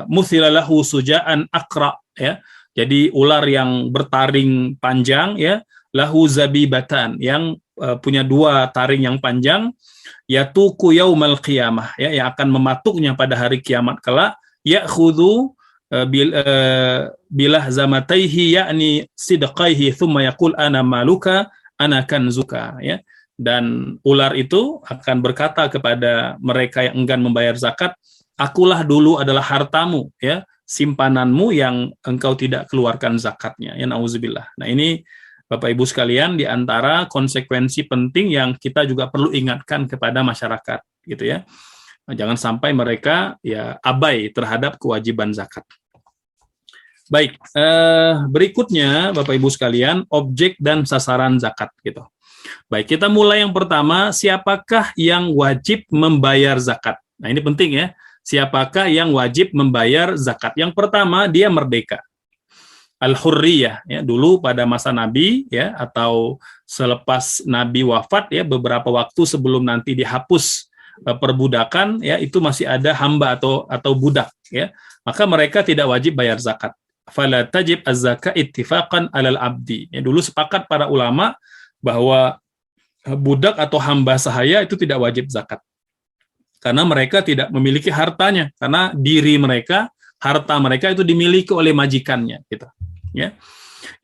D: muthilalahu sujaan akra, ya. Jadi ular yang bertaring panjang, ya, lahu zabibatan, yang punya 2 taring yang panjang, yatuku yaumal qiyamah, ya, yang akan mematuknya pada hari kiamat kelak, ya'khudhu bilah zamataihi yakni sidqaihi thumma yaqul ana maluka ana kanzuka, ya. Dan ular itu akan berkata kepada mereka yang enggan membayar zakat, akulah dulu adalah hartamu, ya, simpananmu yang engkau tidak keluarkan zakatnya, ya, nauzubillah. Nah, ini Bapak Ibu sekalian, di antara konsekuensi penting yang kita juga perlu ingatkan kepada masyarakat, gitu ya. Jangan sampai mereka ya abai terhadap kewajiban zakat. Baik, berikutnya Bapak Ibu sekalian, objek dan sasaran zakat gitu. Baik, kita mulai yang pertama, siapakah yang wajib membayar zakat? Nah, ini penting ya. Siapakah yang wajib membayar zakat? Yang pertama, dia merdeka. Al-hurriyah ya, dulu pada masa Nabi ya atau selepas Nabi wafat ya, beberapa waktu sebelum nanti dihapus perbudakan ya, itu masih ada hamba atau budak ya. Maka mereka tidak wajib bayar zakat. Fala tajib az-zakat ittifaqan 'alal abdi. Ya, dulu sepakat para ulama bahwa budak atau hamba sahaya itu tidak wajib zakat. Karena mereka tidak memiliki hartanya, karena diri mereka, harta mereka itu dimiliki oleh majikannya gitu. Ya.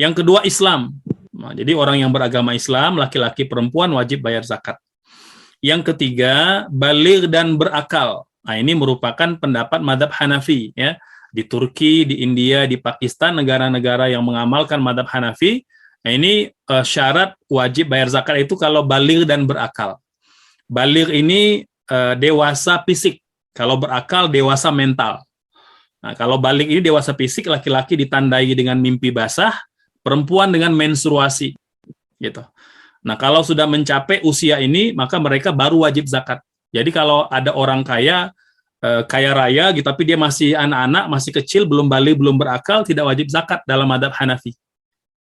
D: Yang kedua Islam. Nah, jadi orang yang beragama Islam, laki-laki perempuan wajib bayar zakat. Yang ketiga, baligh dan berakal. Nah, ini merupakan pendapat mazhab Hanafi ya. Di Turki, di India, di Pakistan, negara-negara yang mengamalkan mazhab Hanafi, nah ini syarat wajib bayar zakat itu kalau baligh dan berakal. Baligh ini dewasa fisik, kalau berakal dewasa mental. Nah, kalau baligh ini dewasa fisik, laki-laki ditandai dengan mimpi basah, perempuan dengan menstruasi, gitu. Nah, kalau sudah mencapai usia ini, maka mereka baru wajib zakat. Jadi kalau ada orang kaya raya, gitu, tapi dia masih anak-anak, masih kecil, belum baligh, belum berakal, tidak wajib zakat dalam mazhab Hanafi,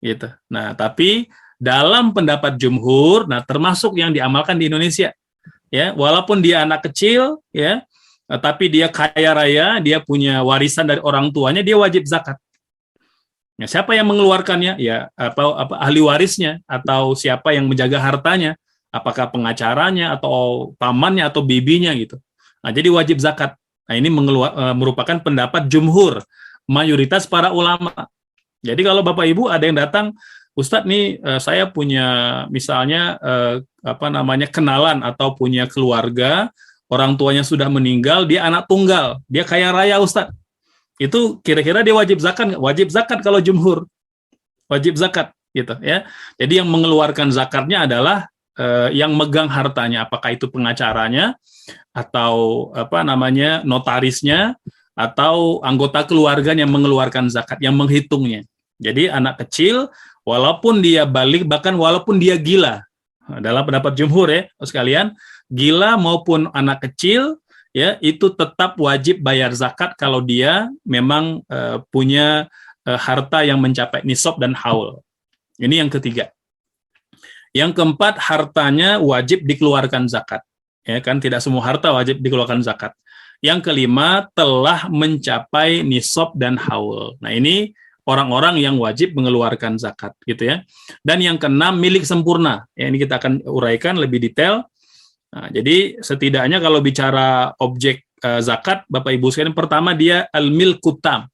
D: gitu. Nah, tapi dalam pendapat jumhur, nah termasuk yang diamalkan di Indonesia, ya, walaupun dia anak kecil, ya. Tapi dia kaya raya, dia punya warisan dari orang tuanya, dia wajib zakat. Ya, siapa yang mengeluarkannya? Ya, apa ahli warisnya atau siapa yang menjaga hartanya? Apakah pengacaranya atau pamannya atau bibinya gitu. Nah, jadi wajib zakat. Nah, ini merupakan pendapat jumhur, mayoritas para ulama. Jadi kalau Bapak Ibu ada yang datang, Ustadz nih saya punya misalnya kenalan atau punya keluarga, orang tuanya sudah meninggal, dia anak tunggal, dia kaya raya Ustadz. Itu kira-kira dia wajib zakat nggak? Wajib zakat kalau jumhur. Wajib zakat gitu ya. Jadi yang mengeluarkan zakatnya adalah yang megang hartanya, apakah itu pengacaranya atau notarisnya atau anggota keluarganya yang mengeluarkan zakat, yang menghitungnya. Jadi anak kecil walaupun dia baligh, bahkan walaupun dia gila, dalam pendapat jumhur ya sekalian, gila maupun anak kecil ya itu tetap wajib bayar zakat kalau dia memang punya harta yang mencapai nisab dan haul. Ini yang ketiga. Yang keempat, hartanya wajib dikeluarkan zakat. Ya kan, tidak semua harta wajib dikeluarkan zakat. Yang kelima, telah mencapai nisab dan haul. Nah, ini orang-orang yang wajib mengeluarkan zakat gitu ya. Dan yang keenam, milik sempurna. Ya, ini kita akan uraikan lebih detail. Nah, jadi setidaknya kalau bicara objek zakat, Bapak Ibu sekalian, pertama dia al-milku tam.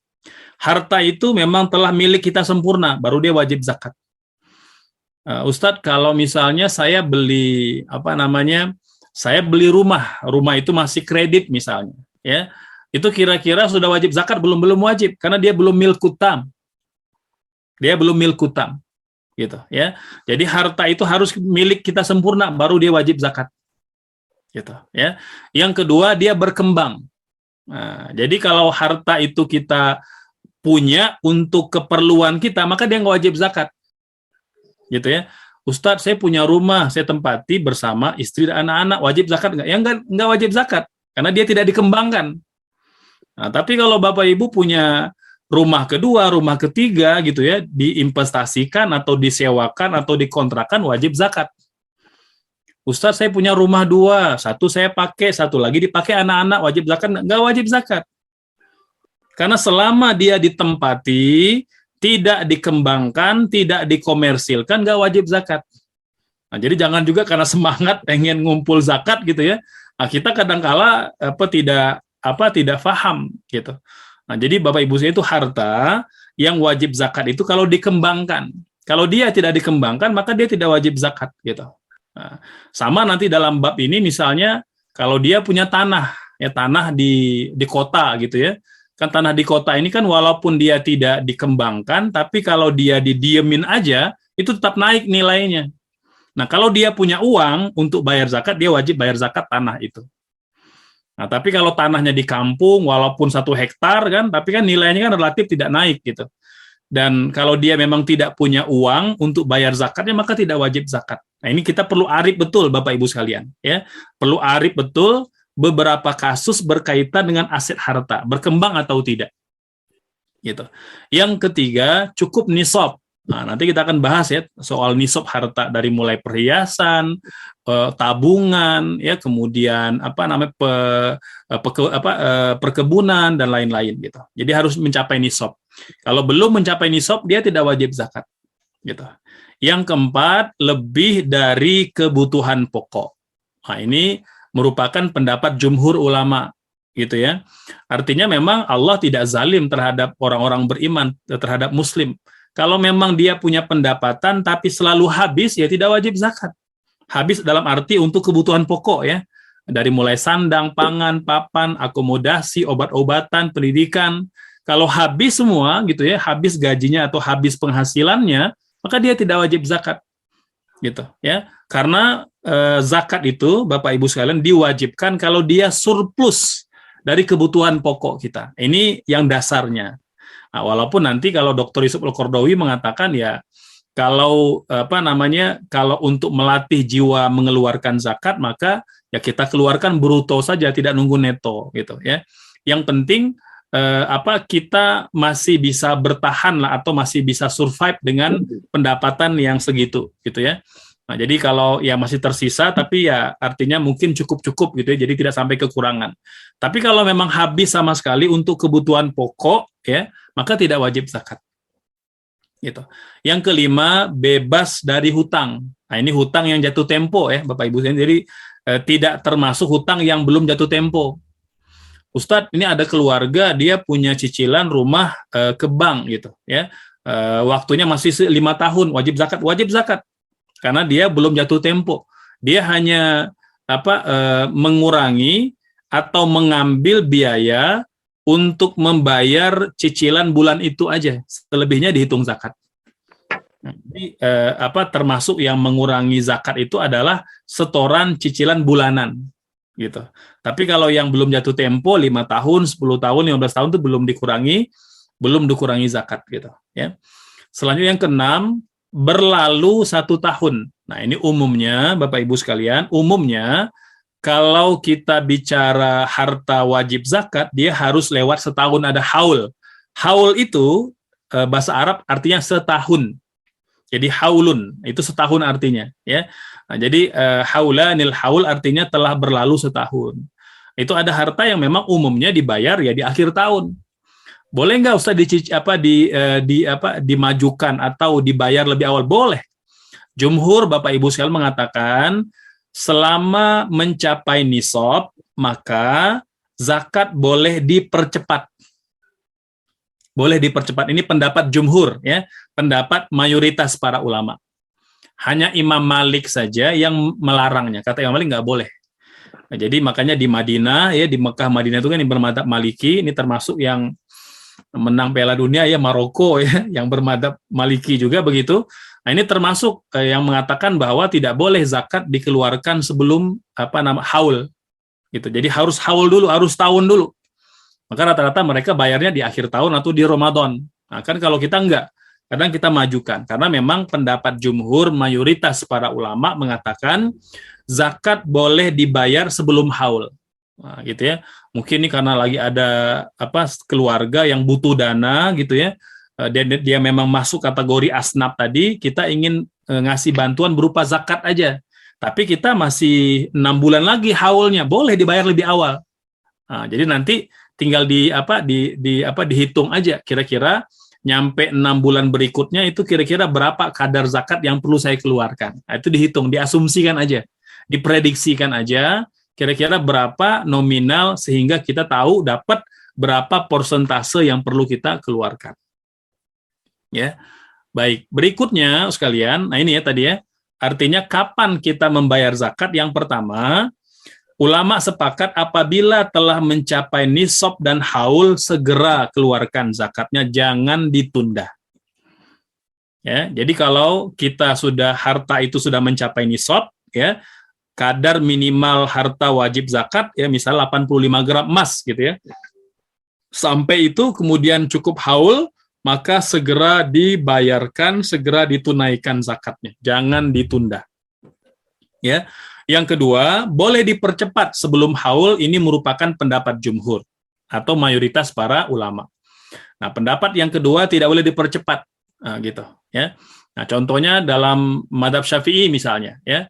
D: Harta itu memang telah milik kita sempurna, baru dia wajib zakat. Ustadz, kalau misalnya saya beli saya beli rumah itu masih kredit misalnya, ya, itu kira-kira sudah wajib zakat belum wajib karena dia belum milku tam. Dia belum milku tam, gitu, ya. Jadi harta itu harus milik kita sempurna, baru dia wajib zakat. Gitu ya. Yang kedua, dia berkembang. Nah, jadi kalau harta itu kita punya untuk keperluan kita, maka dia nggak wajib zakat. Gitu ya. Ustadz, saya punya rumah, saya tempati bersama istri dan anak-anak, wajib zakat nggak? Ya nggak wajib zakat, karena dia tidak dikembangkan. Nah, tapi kalau Bapak Ibu punya rumah kedua, rumah ketiga gitu ya, diinvestasikan atau disewakan atau dikontrakan, wajib zakat. Ustadz, saya punya rumah 2, satu saya pakai, satu lagi dipakai anak-anak, wajib zakat? Nggak wajib zakat. Karena selama dia ditempati, tidak dikembangkan, tidak dikomersilkan, nggak wajib zakat. Nah, jadi jangan juga karena semangat pengen ngumpul zakat gitu ya. Nah, kita kadangkala tidak paham gitu. Nah, jadi Bapak Ibu saya itu harta yang wajib zakat itu kalau dikembangkan. Kalau dia tidak dikembangkan, maka dia tidak wajib zakat gitu. Nah, sama nanti dalam bab ini misalnya kalau dia punya tanah, ya tanah di kota gitu ya. Kan tanah di kota ini kan walaupun dia tidak dikembangkan, tapi kalau dia didiemin aja, itu tetap naik nilainya. Nah, kalau dia punya uang untuk bayar zakat, dia wajib bayar zakat tanah itu. Nah, tapi kalau tanahnya di kampung, walaupun 1 hektar kan, tapi kan nilainya kan relatif tidak naik gitu. Dan kalau dia memang tidak punya uang untuk bayar zakatnya, maka tidak wajib zakat. Nah, ini kita perlu arif betul, Bapak Ibu sekalian, ya. Perlu arif betul beberapa kasus berkaitan dengan aset harta, berkembang atau tidak. Gitu. Yang ketiga, cukup nisab. Nah, nanti kita akan bahas ya soal nisab harta dari mulai perhiasan, tabungan, ya, kemudian perkebunan dan lain-lain gitu. Jadi harus mencapai nisab. Kalau belum mencapai nisab, dia tidak wajib zakat. Gitu. Yang keempat, lebih dari kebutuhan pokok. Nah, ini merupakan pendapat jumhur ulama. Gitu ya. Artinya memang Allah tidak zalim terhadap orang-orang beriman, terhadap muslim. Kalau memang dia punya pendapatan tapi selalu habis, ya tidak wajib zakat. Habis dalam arti untuk kebutuhan pokok ya. Dari mulai sandang, pangan, papan, akomodasi, obat-obatan, pendidikan. Kalau habis semua gitu ya, habis gajinya atau habis penghasilannya, maka dia tidak wajib zakat. Gitu ya. Karena zakat itu Bapak Ibu sekalian diwajibkan kalau dia surplus dari kebutuhan pokok kita. Ini yang dasarnya. Nah, walaupun nanti kalau Dr. Yusuf Al-Qaradawi mengatakan ya kalau kalau untuk melatih jiwa mengeluarkan zakat maka ya kita keluarkan bruto saja, tidak nunggu neto gitu ya. Yang penting kita masih bisa bertahan lah atau masih bisa survive dengan pendapatan yang segitu gitu ya. Nah, jadi kalau ya masih tersisa tapi ya artinya mungkin cukup-cukup gitu ya, jadi tidak sampai kekurangan. Tapi kalau memang habis sama sekali untuk kebutuhan pokok ya, maka tidak wajib zakat. Gitu. Yang kelima, bebas dari hutang. Nah, ini hutang yang jatuh tempo ya, Bapak Ibu. Jadi tidak termasuk hutang yang belum jatuh tempo. Ustadz, ini ada keluarga dia punya cicilan rumah ke bank gitu ya. Waktunya masih 5 tahun, wajib zakat. Karena dia belum jatuh tempo. Dia hanya mengurangi atau mengambil biaya untuk membayar cicilan bulan itu aja. Selebihnya dihitung zakat. Jadi termasuk yang mengurangi zakat itu adalah setoran cicilan bulanan gitu. Tapi kalau yang belum jatuh tempo 5 tahun, 10 tahun, 15 tahun itu belum dikurangi zakat gitu ya. Selanjutnya yang keenam, berlalu 1 tahun. Nah, ini umumnya, Bapak Ibu sekalian, umumnya kalau kita bicara harta wajib zakat, dia harus lewat setahun ada haul. Haul itu bahasa Arab artinya setahun. Jadi haulun, itu setahun artinya. Ya. Nah, jadi haulanil haul artinya telah berlalu setahun. Itu ada harta yang memang umumnya dibayar ya di akhir tahun. Boleh nggak Ustaz dimajukan atau dibayar lebih awal? Boleh. Jumhur Bapak Ibu sekalian mengatakan selama mencapai nisab maka zakat boleh dipercepat. Boleh dipercepat. Ini pendapat jumhur ya, pendapat mayoritas para ulama. Hanya Imam Malik saja yang melarangnya. Kata Imam Malik nggak boleh. Nah, jadi makanya di Madinah ya, di Mekah Madinah itu kan yang bermadzhab Maliki, ini termasuk yang menang Piala Dunia ya Maroko ya yang bermadzhab Maliki juga begitu. Nah, ini termasuk yang mengatakan bahwa tidak boleh zakat dikeluarkan sebelum haul gitu. Jadi harus haul dulu, harus tahun dulu. Maka rata-rata mereka bayarnya di akhir tahun atau di Ramadan. Nah, kan kalau kita enggak, kadang kita majukan karena memang pendapat jumhur mayoritas para ulama mengatakan zakat boleh dibayar sebelum haul. Nah, gitu ya. Mungkin ini karena lagi ada keluarga yang butuh dana gitu ya. Dia memang masuk kategori asnaf tadi, kita ingin ngasih bantuan berupa zakat aja. Tapi kita masih 6 bulan lagi haulnya, boleh dibayar lebih awal. Nah, jadi nanti tinggal dihitung aja kira-kira nyampe 6 bulan berikutnya itu kira-kira berapa kadar zakat yang perlu saya keluarkan. Nah, itu dihitung, diasumsikan aja, diprediksikan aja kira-kira berapa nominal sehingga kita tahu dapat berapa persentase yang perlu kita keluarkan. Ya. Baik, berikutnya sekalian, nah ini ya tadi ya. Artinya kapan kita membayar zakat? Yang pertama, ulama sepakat apabila telah mencapai nisab dan haul segera keluarkan zakatnya, jangan ditunda. Ya, jadi kalau kita harta itu sudah mencapai nisab, ya, kadar minimal harta wajib zakat ya misal 85 gram emas gitu ya. Sampai itu kemudian cukup haul, maka segera dibayarkan, segera ditunaikan zakatnya. Jangan ditunda. Ya. Yang kedua, boleh dipercepat sebelum haul, ini merupakan pendapat jumhur atau mayoritas para ulama. Nah, pendapat yang kedua tidak boleh dipercepat. Nah, gitu ya. Nah, contohnya dalam mazhab Syafi'i misalnya ya.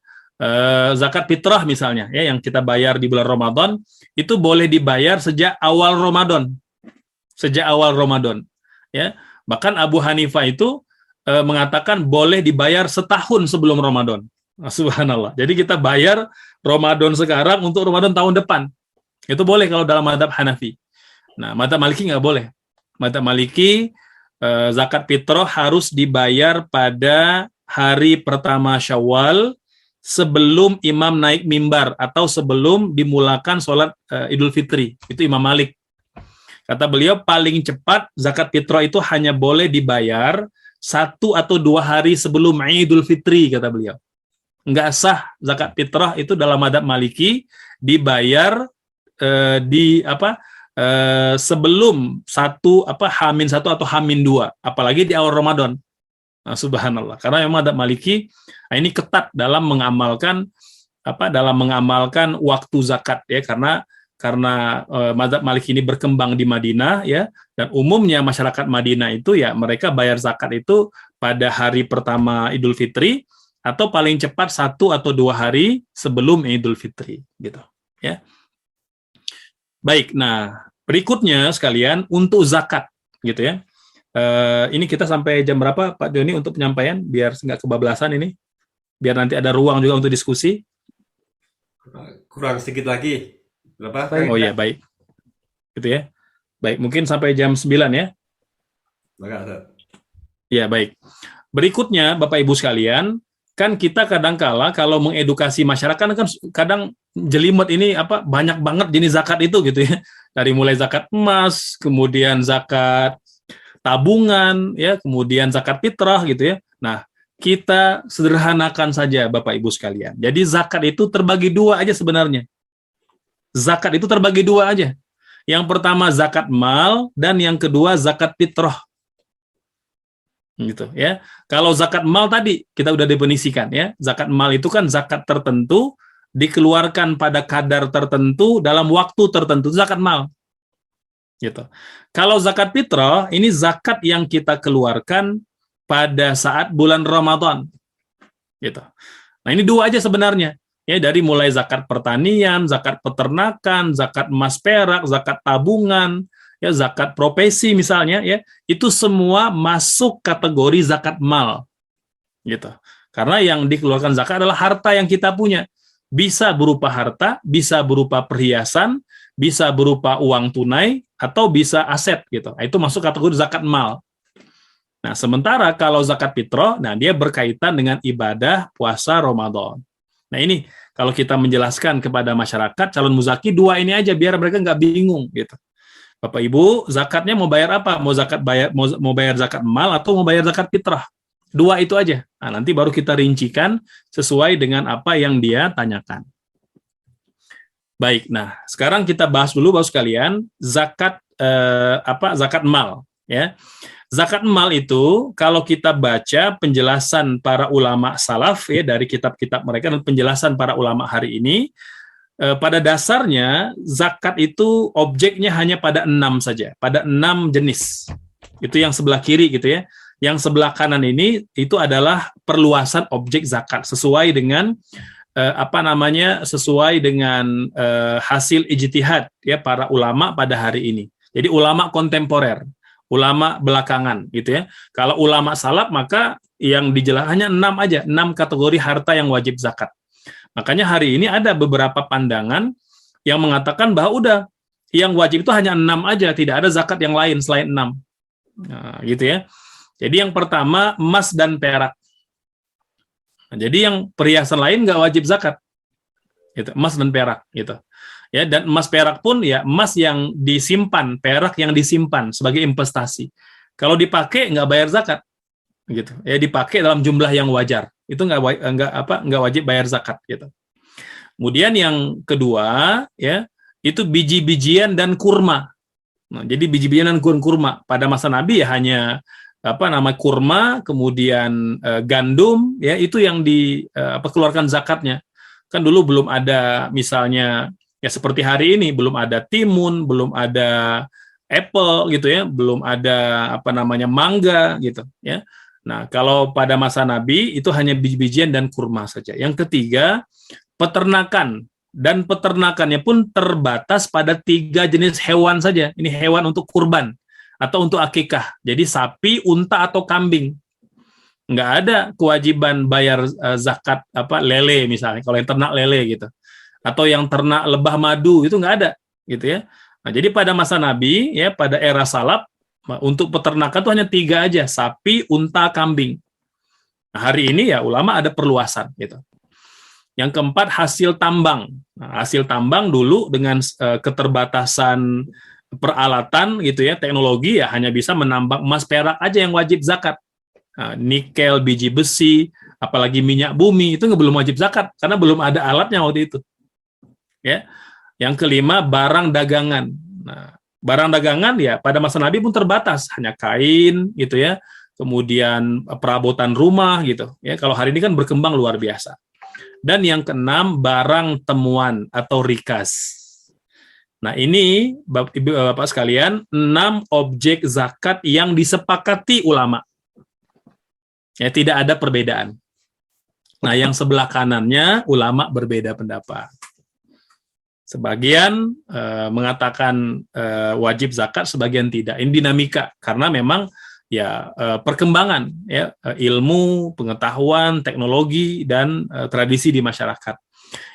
D: Zakat fitrah misalnya ya yang kita bayar di bulan Ramadan itu boleh dibayar sejak awal Ramadan. Sejak awal Ramadan ya. Bahkan Abu Hanifah itu mengatakan boleh dibayar setahun sebelum Ramadan. Nah, subhanallah. Jadi kita bayar Ramadan sekarang untuk Ramadan tahun depan. Itu boleh kalau dalam mazhab Hanafi. Nah, mazhab Maliki nggak boleh. Mazhab Maliki zakat fitrah harus dibayar pada hari pertama Syawal sebelum imam naik mimbar atau sebelum dimulakan sholat Idul Fitri. Itu Imam Malik. Kata beliau paling cepat zakat fitrah itu hanya boleh dibayar 1 atau 2 hari sebelum Idul Fitri, kata beliau. Enggak sah zakat fitrah itu dalam mazhab Maliki dibayar sebelum H-1 atau H-2, apalagi di awal Ramadan. Nah, subhanallah. Karena memang mazhab Maliki ini ketat dalam mengamalkan waktu zakat ya, karena mazhab Maliki ini berkembang di Madinah ya, dan umumnya masyarakat Madinah itu ya mereka bayar zakat itu pada hari pertama Idul Fitri atau paling cepat 1 atau 2 hari sebelum Idul Fitri gitu ya. Baik, nah berikutnya sekalian untuk zakat gitu ya. Ini kita sampai jam berapa Pak Joni untuk penyampaian biar nggak kebablasan ini, biar nanti ada ruang juga untuk diskusi.
B: Kurang sedikit lagi. Berapa?
D: Oh iya, baik. Gitu ya. Baik, mungkin sampai jam 9 ya. Ya, baik. Berikutnya Bapak Ibu sekalian, kan kita kadang-kala kalau mengedukasi masyarakat kan kadang jelimet ini banyak banget jenis zakat itu gitu ya. Dari mulai zakat emas, kemudian zakat tabungan ya, kemudian zakat fitrah gitu ya. Nah, kita sederhanakan saja Bapak Ibu sekalian. Jadi zakat itu terbagi 2 aja sebenarnya. Zakat itu terbagi 2 aja. Yang pertama zakat mal dan yang kedua zakat fitrah. Gitu ya. Kalau zakat mal tadi kita udah definisikan ya. Zakat mal itu kan zakat tertentu dikeluarkan pada kadar tertentu dalam waktu tertentu, zakat mal. Gitu. Kalau zakat fitrah ini zakat yang kita keluarkan pada saat bulan Ramadan. Gitu. Nah, ini 2 aja sebenarnya. Ya, dari mulai zakat pertanian, zakat peternakan, zakat emas perak, zakat tabungan, ya zakat profesi misalnya ya, itu semua masuk kategori zakat mal. Gitu. Karena yang dikeluarkan zakat adalah harta yang kita punya. Bisa berupa harta, bisa berupa perhiasan, bisa berupa uang tunai, atau bisa aset gitu. Itu masuk kategori zakat mal. Nah, sementara kalau zakat fitrah, nah dia berkaitan dengan ibadah puasa Ramadan. Nah, ini kalau kita menjelaskan kepada masyarakat calon muzaki 2 ini aja biar mereka nggak bingung gitu. Bapak Ibu, zakatnya mau bayar apa? Mau bayar zakat mal atau mau bayar zakat fitrah? 2 itu aja. Nah, nanti baru kita rincikan sesuai dengan apa yang dia tanyakan. Baik, nah sekarang kita bahas dulu Bapak sekalian zakat zakat mal ya. Zakat mal itu kalau kita baca penjelasan para ulama salaf ya dari kitab-kitab mereka dan penjelasan para ulama hari ini, pada dasarnya zakat itu objeknya hanya pada 6 saja, pada 6 jenis. Itu yang sebelah kiri gitu ya. Yang sebelah kanan ini itu adalah perluasan objek zakat sesuai dengan sesuai dengan hasil ijtihad ya para ulama pada hari ini. Jadi ulama kontemporer, ulama belakangan gitu ya. Kalau ulama salaf maka yang dijelaskan hanya 6 aja, 6 kategori harta yang wajib zakat. Makanya hari ini ada beberapa pandangan yang mengatakan bahwa udah yang wajib itu hanya 6 aja, tidak ada zakat yang lain selain 6. Nah, gitu ya. Jadi yang pertama emas dan perak. Nah, jadi yang perhiasan lain nggak wajib zakat, gitu, emas dan perak, gitu. Ya, dan emas perak pun ya emas yang disimpan, perak yang disimpan sebagai investasi. Kalau dipakai nggak bayar zakat, gitu. Ya dipakai dalam jumlah yang wajar, itu nggak wajib bayar zakat, gitu. Kemudian yang kedua ya itu biji-bijian dan kurma. Nah, jadi biji-bijian dan kurma pada masa Nabi ya hanya kurma, kemudian gandum ya itu yang keluarkan zakatnya. Kan dulu belum ada misalnya ya seperti hari ini belum ada timun, belum ada apple gitu ya, belum ada mangga gitu ya. Nah, kalau pada masa Nabi itu hanya biji-bijian dan kurma saja. Yang ketiga, peternakan, dan peternakannya pun terbatas pada 3 jenis hewan saja. Ini hewan untuk kurban atau untuk akikah. Jadi sapi, unta atau kambing. Nggak ada kewajiban bayar zakat lele misalnya, kalau yang ternak lele gitu. Atau yang ternak lebah madu itu nggak ada gitu ya. Nah, jadi pada masa Nabi ya pada era salaf untuk peternakan itu hanya 3 aja, sapi, unta, kambing. Nah, hari ini ya ulama ada perluasan gitu. Yang keempat, hasil tambang. Nah, hasil tambang dulu dengan keterbatasan peralatan gitu ya, teknologi ya hanya bisa menambang emas perak aja yang wajib zakat. Nah, nikel, biji besi, apalagi minyak bumi itu belum wajib zakat karena belum ada alatnya waktu itu. Ya. Yang kelima, barang dagangan. Nah, barang dagangan ya pada masa Nabi pun terbatas, hanya kain gitu ya. Kemudian perabotan rumah gitu ya. Kalau hari ini kan berkembang luar biasa. Dan yang keenam, barang temuan atau rikas. Nah, ini Bapak sekalian 6 objek zakat yang disepakati ulama. Ya, tidak ada perbedaan. Nah, yang sebelah kanannya ulama berbeda pendapat. Sebagian mengatakan wajib zakat, sebagian tidak. Ini dinamika karena memang ya perkembangan ya ilmu, pengetahuan, teknologi dan tradisi di masyarakat.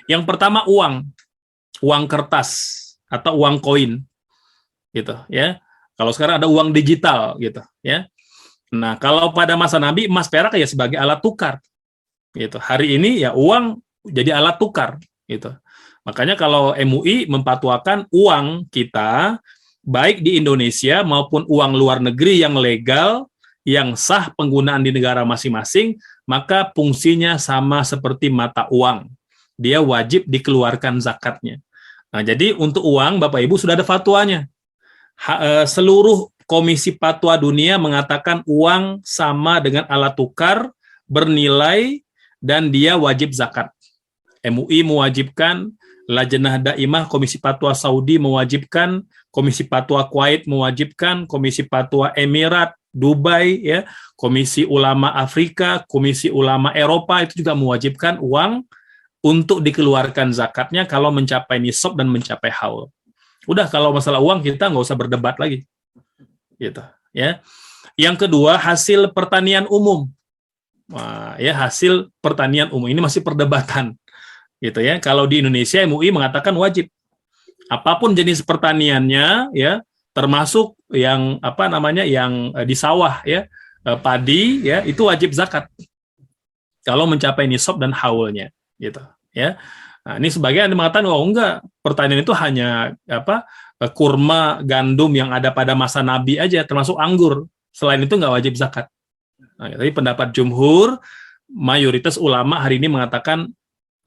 D: Yang pertama uang kertas atau uang koin gitu ya. Kalau sekarang ada uang digital gitu ya. Nah, kalau pada masa Nabi emas perak ya sebagai alat tukar gitu. Hari ini ya uang jadi alat tukar gitu. Makanya kalau MUI memfatwakan uang kita baik di Indonesia maupun uang luar negeri yang legal, yang sah penggunaan di negara masing-masing, maka fungsinya sama seperti mata uang. Dia wajib dikeluarkan zakatnya. Nah, jadi untuk uang, Bapak Ibu sudah ada fatwanya. Seluruh komisi fatwa dunia mengatakan uang sama dengan alat tukar, bernilai, dan dia wajib zakat. MUI mewajibkan, Lajnah Daimah Komisi Fatwa Saudi mewajibkan, Komisi Fatwa Kuwait mewajibkan, Komisi Fatwa Emirat, Dubai, ya, Komisi Ulama Afrika, Komisi Ulama Eropa itu juga mewajibkan uang untuk dikeluarkan zakatnya kalau mencapai nisab dan mencapai haul. Udah, kalau masalah uang kita nggak usah berdebat lagi, gitu. Ya. Yang kedua, hasil pertanian umum. Wah, ya, hasil pertanian umum ini masih perdebatan. Gitu ya. Kalau di Indonesia MUI mengatakan wajib. Apapun jenis pertaniannya ya, termasuk yang yang di sawah ya, padi ya, itu wajib zakat. Kalau mencapai nisab dan haulnya gitu ya. Nah, ini sebagian mengatakan oh enggak, pertanian itu hanya kurma, gandum yang ada pada masa Nabi aja, termasuk anggur. Selain itu enggak wajib zakat. Nah, tapi pendapat jumhur, mayoritas ulama hari ini mengatakan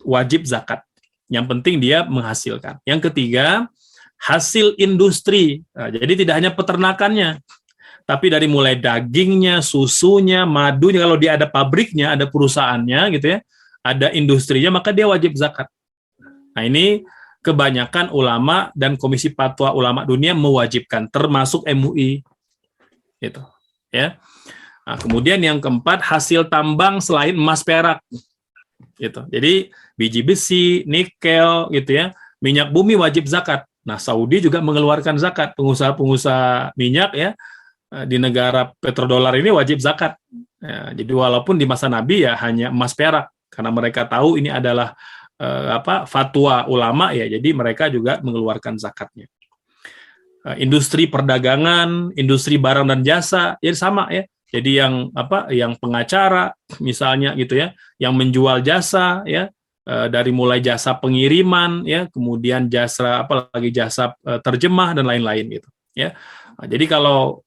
D: wajib zakat. Yang penting dia menghasilkan. Yang ketiga, hasil industri. Nah, jadi tidak hanya peternakannya, tapi dari mulai dagingnya, susunya, madunya, kalau dia ada pabriknya, ada perusahaannya gitu ya, ada industrinya, maka dia wajib zakat. Nah, ini kebanyakan ulama dan Komisi Fatwa Ulama Dunia mewajibkan, termasuk MUI. Gitu, ya. Nah, kemudian yang keempat, hasil tambang selain emas perak. Gitu. Jadi biji besi, nikel gitu ya, minyak bumi wajib zakat. Nah, Saudi juga mengeluarkan zakat. Pengusaha-pengusaha minyak ya di negara petrodolar ini wajib zakat. Ya, jadi walaupun di masa Nabi ya hanya emas perak karena mereka tahu ini adalah fatwa ulama ya, jadi mereka juga mengeluarkan zakatnya. Industri perdagangan, industri barang dan jasa ya sama ya. Jadi yang pengacara misalnya gitu ya, yang menjual jasa ya, dari mulai jasa pengiriman ya, kemudian jasa jasa terjemah dan lain-lain gitu ya. Nah, jadi kalau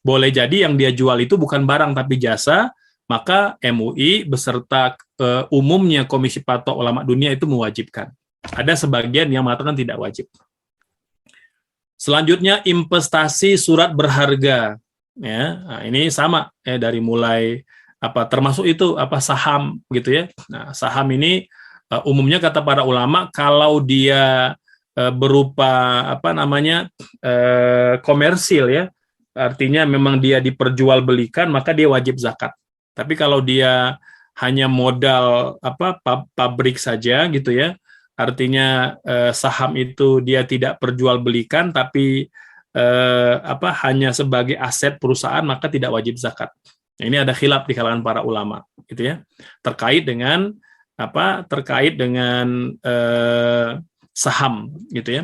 D: boleh jadi yang dia jual itu bukan barang tapi jasa, maka MUI beserta umumnya Komisi Fatwa Ulama Dunia itu mewajibkan. Ada sebagian yang mengatakan tidak wajib. Selanjutnya investasi surat berharga, ya. Nah, ini sama ya, dari mulai termasuk itu saham gitu ya. Nah, saham ini umumnya kata para ulama kalau dia berupa komersil ya, artinya memang dia diperjualbelikan maka dia wajib zakat. Tapi kalau dia hanya modal pabrik saja gitu ya, artinya saham itu dia tidak perjualbelikan tapi hanya sebagai aset perusahaan maka tidak wajib zakat. Nah, ini ada khilaf di kalangan para ulama gitu ya, terkait dengan saham gitu ya.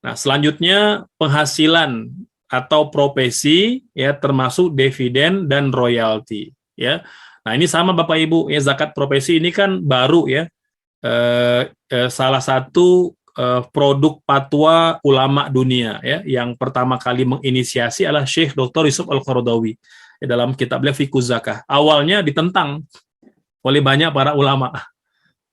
D: Nah, selanjutnya penghasilan atau profesi ya, termasuk dividen dan royalti ya. Nah, ini sama Bapak Ibu ya, zakat profesi ini kan baru ya. Salah satu produk fatwa ulama dunia ya, yang pertama kali menginisiasi adalah Syekh Dr. Yusuf Al-Qaradawi ya, dalam kitab beliau Fiqh Zakah. Awalnya ditentang oleh banyak para ulama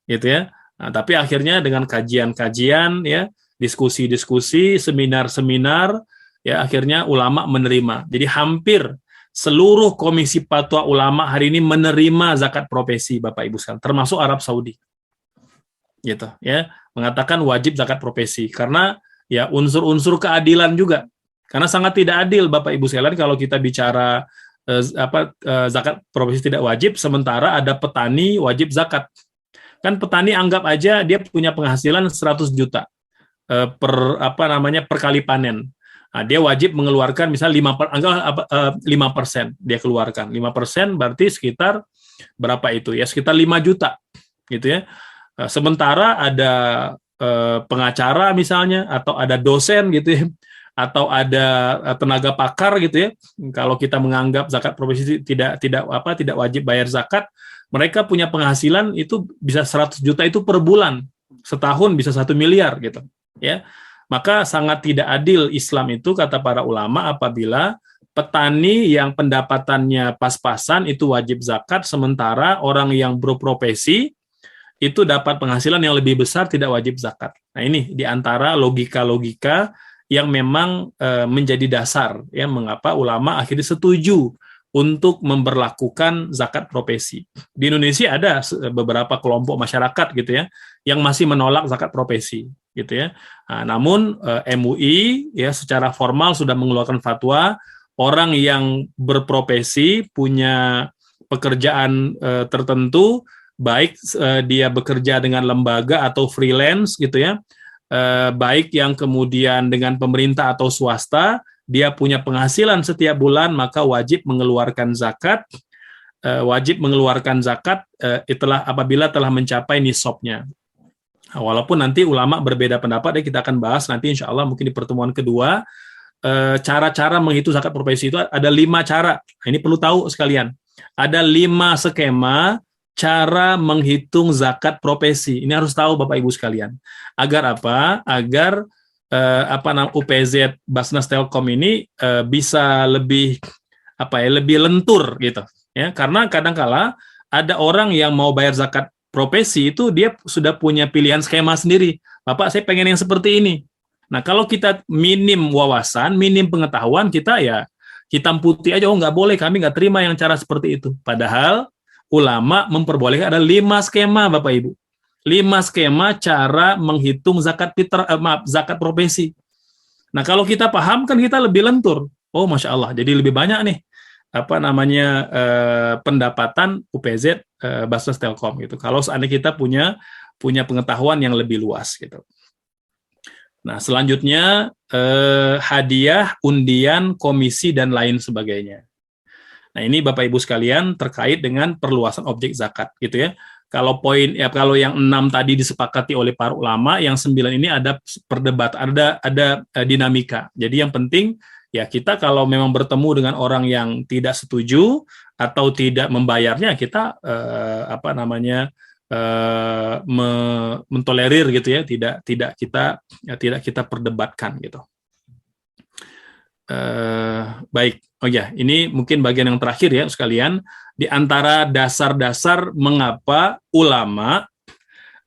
D: gitu ya. Nah, tapi akhirnya dengan kajian-kajian ya, diskusi-diskusi, seminar-seminar ya, akhirnya ulama menerima. Jadi hampir seluruh komisi fatwa ulama hari ini menerima zakat profesi Bapak Ibu sekalian, termasuk Arab Saudi. Gitu ya, mengatakan wajib zakat profesi karena ya unsur-unsur keadilan juga, karena sangat tidak adil Bapak Ibu sekalian kalau kita bicara zakat profesi tidak wajib sementara ada petani wajib zakat. Kan petani anggap aja dia punya penghasilan 100 juta per kali panen. Nah, dia wajib mengeluarkan misalnya 5% dia keluarkan. 5% berarti sekitar berapa itu ya? Sekitar 5 juta gitu ya. Sementara ada pengacara misalnya, atau ada dosen gitu ya, atau ada tenaga pakar gitu ya. Kalau kita menganggap zakat profesi tidak wajib bayar zakat, mereka punya penghasilan itu bisa 100 juta itu per bulan, setahun bisa 1 miliar gitu ya. Maka sangat tidak adil Islam itu kata para ulama apabila petani yang pendapatannya pas-pasan itu wajib zakat, sementara orang yang berprofesi itu dapat penghasilan yang lebih besar tidak wajib zakat. Nah, ini diantara logika-logika yang memang menjadi dasar ya mengapa ulama akhirnya setuju untuk memberlakukan zakat profesi. Di Indonesia ada beberapa kelompok masyarakat gitu ya yang masih menolak zakat profesi gitu ya. Nah, namun MUI ya secara formal sudah mengeluarkan fatwa orang yang berprofesi punya pekerjaan tertentu, baik dia bekerja dengan lembaga atau freelance gitu ya, baik yang kemudian dengan pemerintah atau swasta, dia punya penghasilan setiap bulan maka wajib mengeluarkan zakat, apabila telah mencapai nisabnya. Nah, walaupun nanti ulama berbeda pendapat, kita akan bahas nanti insya Allah mungkin di pertemuan kedua, cara-cara menghitung zakat profesi itu ada 5 cara. Nah, ini perlu tahu sekalian. Ada 5 skema cara menghitung zakat profesi. Ini harus tahu Bapak Ibu sekalian. Agar apa? Agar UPZ Basnas Telkom ini bisa lebih lebih lentur gitu. Ya, karena kadangkala ada orang yang mau bayar zakat profesi itu dia sudah punya pilihan skema sendiri. Bapak, saya pengen yang seperti ini. Nah, kalau kita minim wawasan, minim pengetahuan, kita ya hitam putih aja, nggak boleh, kami nggak terima yang cara seperti itu. Padahal ulama memperbolehkan ada 5 skema Bapak Ibu. 5 skema cara menghitung zakat profesi. Nah, kalau kita paham kan kita lebih lentur. Oh, Masya Allah, jadi lebih banyak nih pendapatan UPZ Basnas Telkom gitu. Kalau seandainya kita punya pengetahuan yang lebih luas gitu. Nah, selanjutnya hadiah, undian, komisi dan lain sebagainya. Nah, ini Bapak Ibu sekalian terkait dengan perluasan objek zakat gitu ya. Kalau kalau yang 6 tadi disepakati oleh para ulama, yang 9 ini ada perdebatan, ada dinamika. Jadi yang penting ya kita kalau memang bertemu dengan orang yang tidak setuju atau tidak membayarnya, kita mentolerir gitu ya, tidak kita perdebatkan gitu. Baik, ini mungkin bagian yang terakhir ya sekalian, di antara dasar-dasar mengapa ulama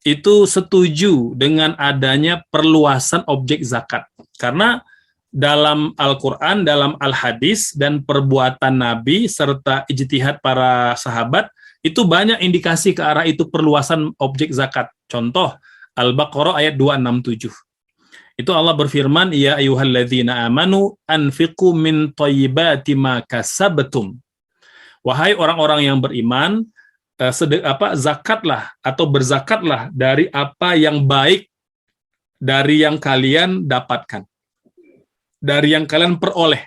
D: itu setuju dengan adanya perluasan objek zakat. Karena dalam Al-Quran, dalam Al-Hadis, dan perbuatan Nabi, serta ijtihad para sahabat, itu banyak indikasi ke arah itu perluasan objek zakat. Contoh, Al-Baqarah ayat 267. Itu Allah berfirman, ya ayyuhalladzina amanu anfiqu min thayyibati ma kasabtum. Wahai orang-orang yang beriman, zakatlah atau berzakatlah dari apa yang baik dari yang kalian dapatkan, dari yang kalian peroleh.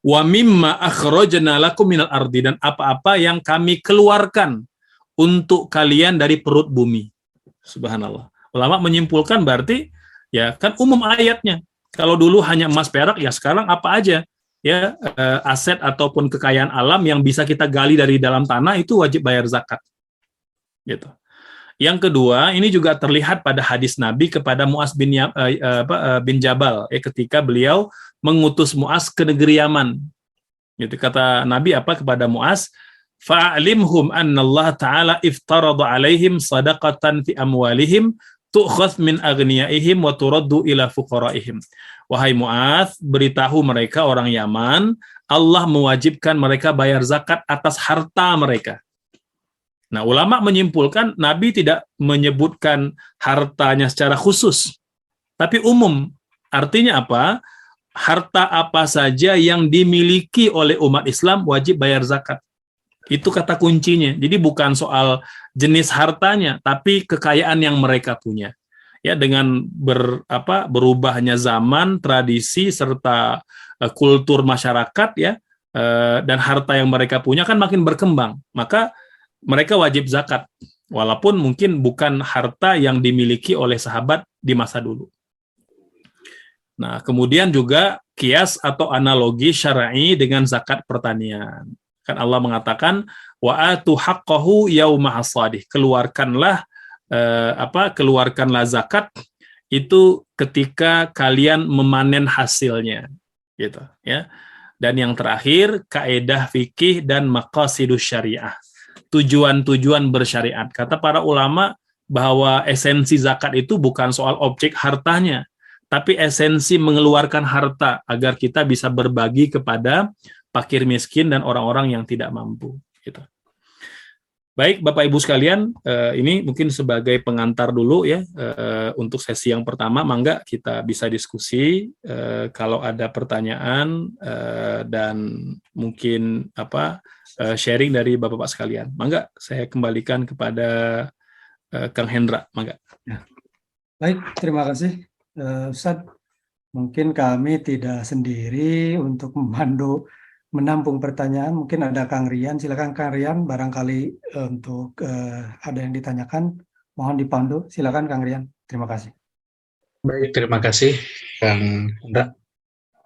D: Wa mimma akhrajna lakum minal ardi, dan apa-apa yang kami keluarkan untuk kalian dari perut bumi. Subhanallah. Ulama menyimpulkan berarti ya kan umum ayatnya. Kalau dulu hanya emas perak, ya sekarang apa aja ya aset ataupun kekayaan alam yang bisa kita gali dari dalam tanah itu wajib bayar zakat. Gitu. Yang kedua, ini juga terlihat pada hadis Nabi kepada Mu'az bin Jabal ketika beliau mengutus Mu'az ke negeri Yaman. Gitu, kata Nabi apa kepada Mu'az? Fa'alimhum anna Allah Ta'ala iftarada alaihim sadaqatan fi amwalihim tu'khadh min aghniyaihim wa turaddu ila fuqaraihim. Wahai Mu'az, beritahu mereka orang Yaman, Allah mewajibkan mereka bayar zakat atas harta mereka. Nah, ulama menyimpulkan Nabi tidak menyebutkan hartanya secara khusus, tapi umum. Artinya apa? Harta apa saja yang dimiliki oleh umat Islam wajib bayar zakat. Itu kata kuncinya. Jadi bukan soal jenis hartanya, tapi kekayaan yang mereka punya. Ya, dengan berubahnya zaman, tradisi serta kultur masyarakat ya, dan harta yang mereka punya kan makin berkembang. Maka mereka wajib zakat, walaupun mungkin bukan harta yang dimiliki oleh sahabat di masa dulu. Nah, kemudian juga kias atau analogi syar'i dengan zakat pertanian. Kan Allah mengatakan wa atu haqqahu yauma hasadih. Keluarkanlah zakat itu ketika kalian memanen hasilnya, gitu ya. Dan yang terakhir, kaedah fikih dan maqasidus syariah. Tujuan-tujuan bersyariat. Kata para ulama bahwa esensi zakat itu bukan soal objek hartanya, tapi esensi mengeluarkan harta agar kita bisa berbagi kepada fakir miskin dan orang-orang yang tidak mampu. Gitu. Baik, Bapak Ibu sekalian, ini mungkin sebagai pengantar dulu ya untuk sesi yang pertama. Mangga kita bisa diskusi kalau ada pertanyaan dan mungkin sharing dari Bapak-Bapak sekalian. Mangga saya kembalikan kepada Kang Hendra. Mangga.
A: Ya. Baik, terima kasih Ustadz. Mungkin kami tidak sendiri untuk menampung pertanyaan. Mungkin ada Kang Rian. Silakan Kang Rian, barangkali untuk ada yang ditanyakan, mohon dipandu. Silakan Kang Rian. Terima kasih.
C: Baik, terima kasih Kang Hendra.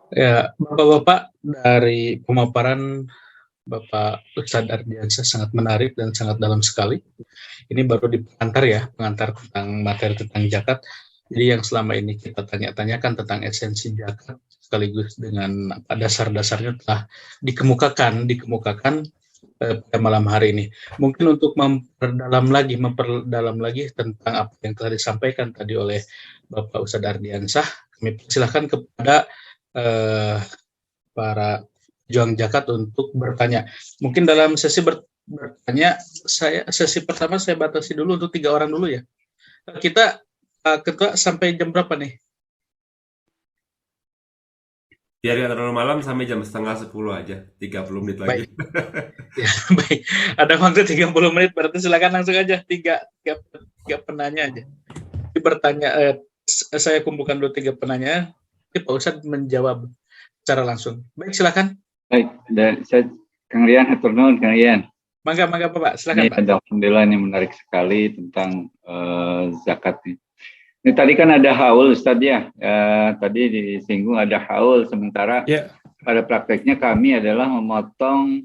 C: Ya, Bapak-bapak, dari pemaparan Bapak Ustadz Ardiansyah sangat menarik dan sangat dalam sekali. Ini baru di pengantar tentang materi tentang zakat. Jadi yang selama ini kita tanya-tanyakan tentang esensi zakat sekaligus dengan dasar-dasarnya telah dikemukakan pada malam hari ini. Mungkin untuk memperdalam lagi tentang apa yang telah disampaikan tadi oleh Bapak Ustadz Ardiansyah, kami persilahkan kepada para pejuang zakat untuk bertanya. Mungkin dalam sesi bertanya, sesi pertama saya batasi dulu untuk 3 orang dulu ya. Kita Ketua sampai jam berapa nih?
B: Biar nggak terlalu malam, sampai jam 9:30 aja, 30 menit lagi.
C: Baik. Ya, baik. Ada waktu 30 menit, berarti silakan langsung aja tiga penanya aja. Bertanya, saya kumpulkan dulu 3 penanya. Pak Ustadz menjawab secara langsung. Baik, silakan.
E: Baik, dan saya Kang Rian, hatur nuhun Kang Rian.
C: Mangga Bapak, silakan Pak.
E: Alhamdulillah, ini menarik sekali tentang zakat nih. Ini tadi kan ada haul Ustadz ya, tadi disinggung ada haul, sementara pada prakteknya kami adalah memotong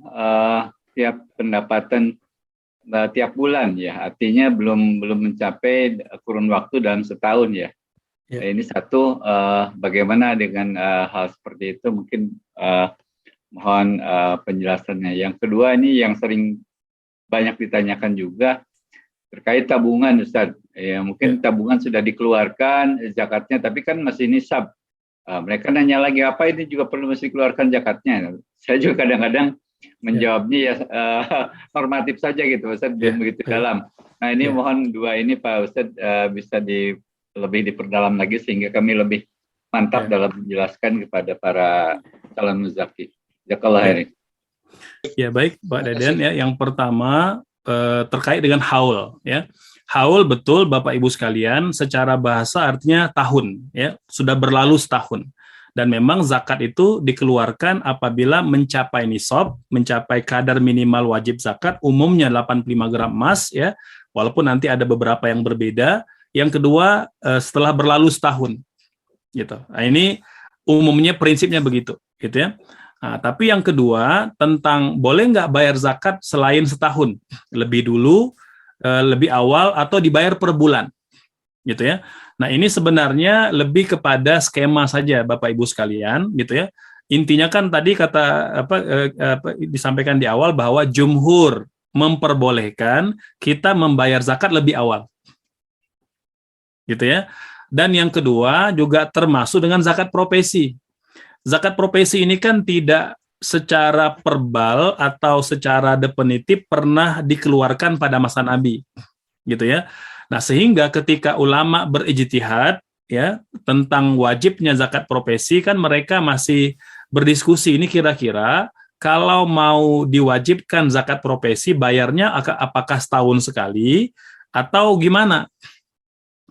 E: tiap pendapatan tiap bulan ya, artinya belum mencapai kurun waktu dalam setahun ya. Ini satu, bagaimana dengan hal seperti itu, mungkin mohon penjelasannya. Yang kedua, ini yang sering banyak ditanyakan juga, terkait tabungan, Ustaz. Ya, mungkin tabungan sudah dikeluarkan zakatnya, tapi kan masih nisab. Mereka nanya lagi, apa ini juga perlu mesti dikeluarkan zakatnya? Saya juga kadang-kadang menjawabnya ya normatif saja gitu, Ustaz, belum begitu dalam. Nah, ini mohon dua ini Pak Ustaz bisa lebih diperdalam lagi sehingga kami lebih mantap dalam menjelaskan kepada para calon muzaki. Jazakallah khairan.
D: Ya baik Pak Deden ya. Yang pertama terkait dengan haul ya. Haul betul Bapak Ibu sekalian, secara bahasa artinya tahun ya, sudah berlalu setahun. Dan memang zakat itu dikeluarkan apabila mencapai nisab, mencapai kadar minimal wajib zakat, umumnya 85 gram emas ya, walaupun nanti ada beberapa yang berbeda. Yang kedua setelah berlalu setahun gitu. Nah, ini umumnya prinsipnya begitu gitu ya. Nah, tapi yang kedua tentang boleh nggak bayar zakat selain setahun, lebih dulu, lebih awal, atau dibayar per bulan, gitu ya. Nah ini sebenarnya lebih kepada skema saja Bapak Ibu sekalian, gitu ya. Intinya kan tadi disampaikan di awal bahwa jumhur memperbolehkan kita membayar zakat lebih awal, gitu ya. Dan yang kedua juga termasuk dengan zakat profesi. Zakat profesi ini kan tidak secara verbal atau secara definitif pernah dikeluarkan pada masa Nabi, gitu ya. Nah, sehingga ketika ulama berijtihad ya tentang wajibnya zakat profesi, kan mereka masih berdiskusi ini kira-kira kalau mau diwajibkan zakat profesi bayarnya apakah setahun sekali atau gimana,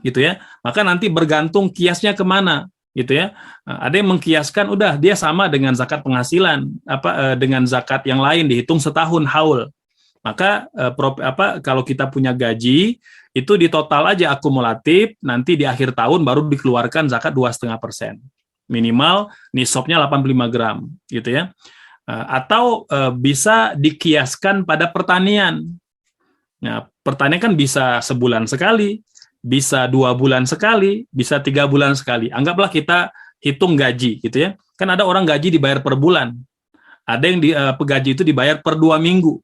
D: gitu ya. Maka nanti bergantung kiasnya kemana, gitu ya. Ada yang mengkiaskan udah dia sama dengan zakat penghasilan dengan zakat yang lain dihitung setahun haul. Maka kalau kita punya gaji itu di total aja akumulatif, nanti di akhir tahun baru dikeluarkan zakat 2,5%. Minimal nisabnya 85 gram, gitu ya. Atau bisa dikiaskan pada pertanian. Nah, pertanian kan bisa sebulan sekali, bisa 2 bulan sekali, bisa 3 bulan sekali. Anggaplah kita hitung gaji, gitu ya. Kan ada orang gaji dibayar per bulan. Ada yang gaji itu dibayar per 2 minggu,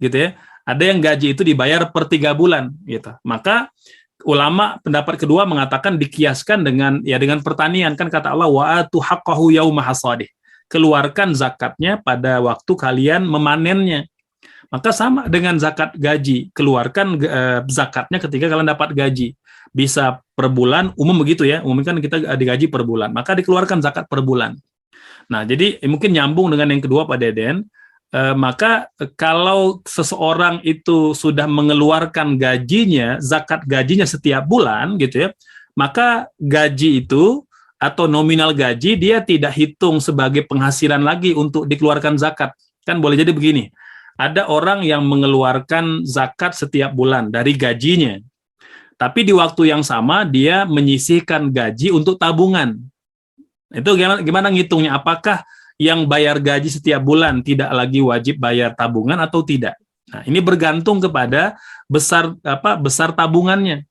D: gitu ya. Ada yang gaji itu dibayar per 3 bulan, gitu. Maka ulama pendapat kedua mengatakan dikiaskan dengan pertanian, kan kata Allah wa atu haqqahu yauma hasadih. Keluarkan zakatnya pada waktu kalian memanennya. Maka sama dengan zakat gaji, keluarkan zakatnya ketika kalian dapat gaji. Bisa per bulan, umum begitu ya, umum kan kita digaji per bulan, maka dikeluarkan zakat per bulan. Nah, jadi mungkin nyambung dengan yang kedua Pak Deden, maka kalau seseorang itu sudah mengeluarkan gajinya, zakat gajinya setiap bulan gitu ya, maka gaji itu atau nominal gaji dia tidak hitung sebagai penghasilan lagi untuk dikeluarkan zakat. Kan boleh jadi begini, ada orang yang mengeluarkan zakat setiap bulan dari gajinya, tapi di waktu yang sama dia menyisihkan gaji untuk tabungan. Itu gimana ngitungnya? Apakah yang bayar gaji setiap bulan tidak lagi wajib bayar tabungan atau tidak? Nah, ini bergantung kepada besar tabungannya.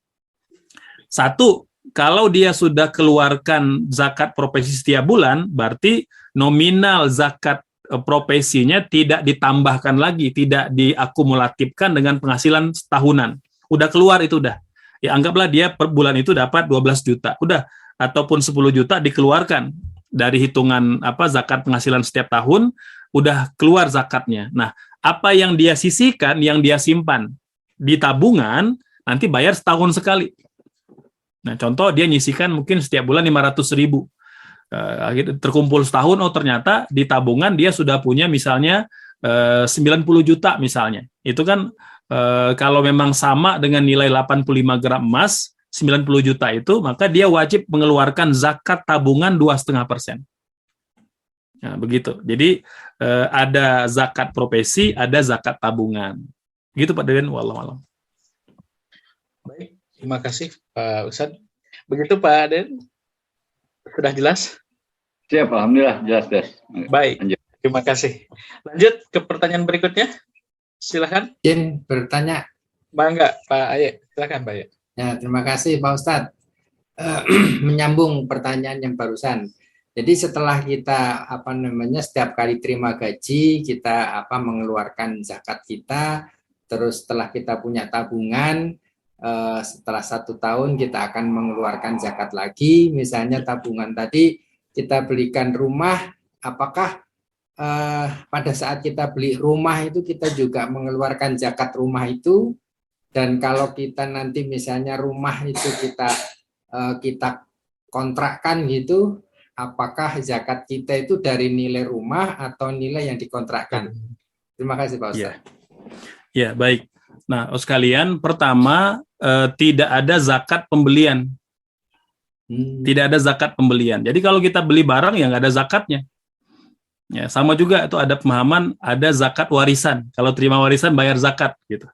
D: Satu, kalau dia sudah keluarkan zakat profesi setiap bulan, berarti nominal zakat profesinya tidak ditambahkan lagi, tidak diakumulatifkan dengan penghasilan tahunan. Udah keluar itu udah. Ya anggaplah dia per bulan itu dapat 12 juta. Udah, ataupun 10 juta dikeluarkan dari hitungan zakat penghasilan setiap tahun, udah keluar zakatnya. Nah, apa yang dia sisihkan, yang dia simpan di tabungan, nanti bayar setahun sekali. Nah, contoh dia nyisihkan mungkin setiap bulan 500.000. Terkumpul setahun, oh ternyata di tabungan dia sudah punya misalnya 90 juta misalnya. Itu kan kalau memang sama dengan nilai 85 gram emas, 90 juta itu, maka dia wajib mengeluarkan zakat tabungan 2,5%. Nah, begitu. Jadi ada zakat profesi, ada zakat tabungan. Gitu Pak Deden, wallahualam.
C: Baik, terima kasih Pak Ustadz. Begitu Pak Deden, sudah jelas?
E: Siap, alhamdulillah jelas.
C: Baik, lanjut. Terima kasih. Lanjut ke pertanyaan berikutnya. Silakan.
F: Izin bertanya.
C: Bangga Pak Aye, silakan Pak Aye.
F: Ya, terima kasih Pak Ustadz. Menyambung pertanyaan yang barusan. Jadi setelah kita setiap kali terima gaji kita mengeluarkan zakat kita, terus setelah kita punya tabungan, setelah 1 tahun kita akan mengeluarkan zakat lagi. Misalnya tabungan tadi kita belikan rumah, apakah pada saat kita beli rumah itu kita juga mengeluarkan zakat rumah itu? Dan kalau kita nanti misalnya rumah itu kita kontrakkan gitu, apakah zakat kita itu dari nilai rumah atau nilai yang dikontrakkan? Terima kasih Pak Ustaz.
D: Ya, baik. Nah, sekalian, pertama tidak ada zakat pembelian. Tidak ada zakat pembelian. Jadi kalau kita beli barang yang nggak ada zakatnya. Ya, sama juga itu ada pemahaman ada zakat warisan. Kalau terima warisan bayar zakat gitu.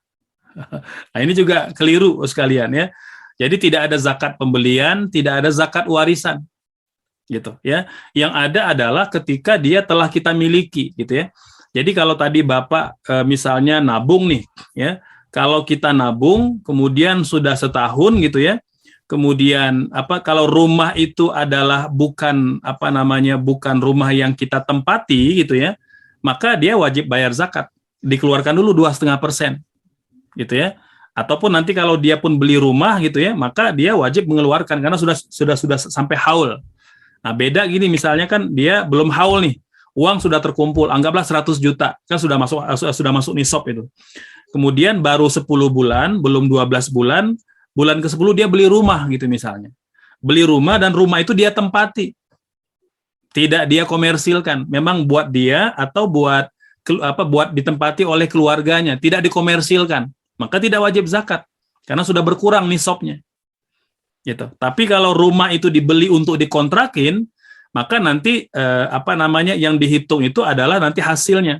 D: Nah, ini juga keliru sekalian ya. Jadi tidak ada zakat pembelian, tidak ada zakat warisan. Gitu ya. Yang ada adalah ketika dia telah kita miliki gitu ya. Jadi kalau tadi Bapak misalnya nabung nih ya. Kalau kita nabung kemudian sudah setahun gitu ya. Kemudian kalau rumah itu adalah bukan bukan rumah yang kita tempati gitu ya. Maka dia wajib bayar zakat. Dikeluarkan dulu 2,5% gitu ya. Ataupun nanti kalau dia pun beli rumah gitu ya, maka dia wajib mengeluarkan karena sudah sampai haul. Nah, beda gini misalnya kan dia belum haul nih. Uang sudah terkumpul, anggaplah 100 juta. Kan sudah masuk nisab itu. Kemudian baru 10 bulan, belum 12 bulan, bulan ke-10 dia beli rumah gitu misalnya. Beli rumah dan rumah itu dia tempati. Tidak dia komersilkan. Memang buat dia atau buat ditempati oleh keluarganya, tidak dikomersilkan. Maka tidak wajib zakat karena sudah berkurang nisabnya. Gitu. Tapi kalau rumah itu dibeli untuk dikontrakin, maka nanti yang dihitung itu adalah nanti hasilnya.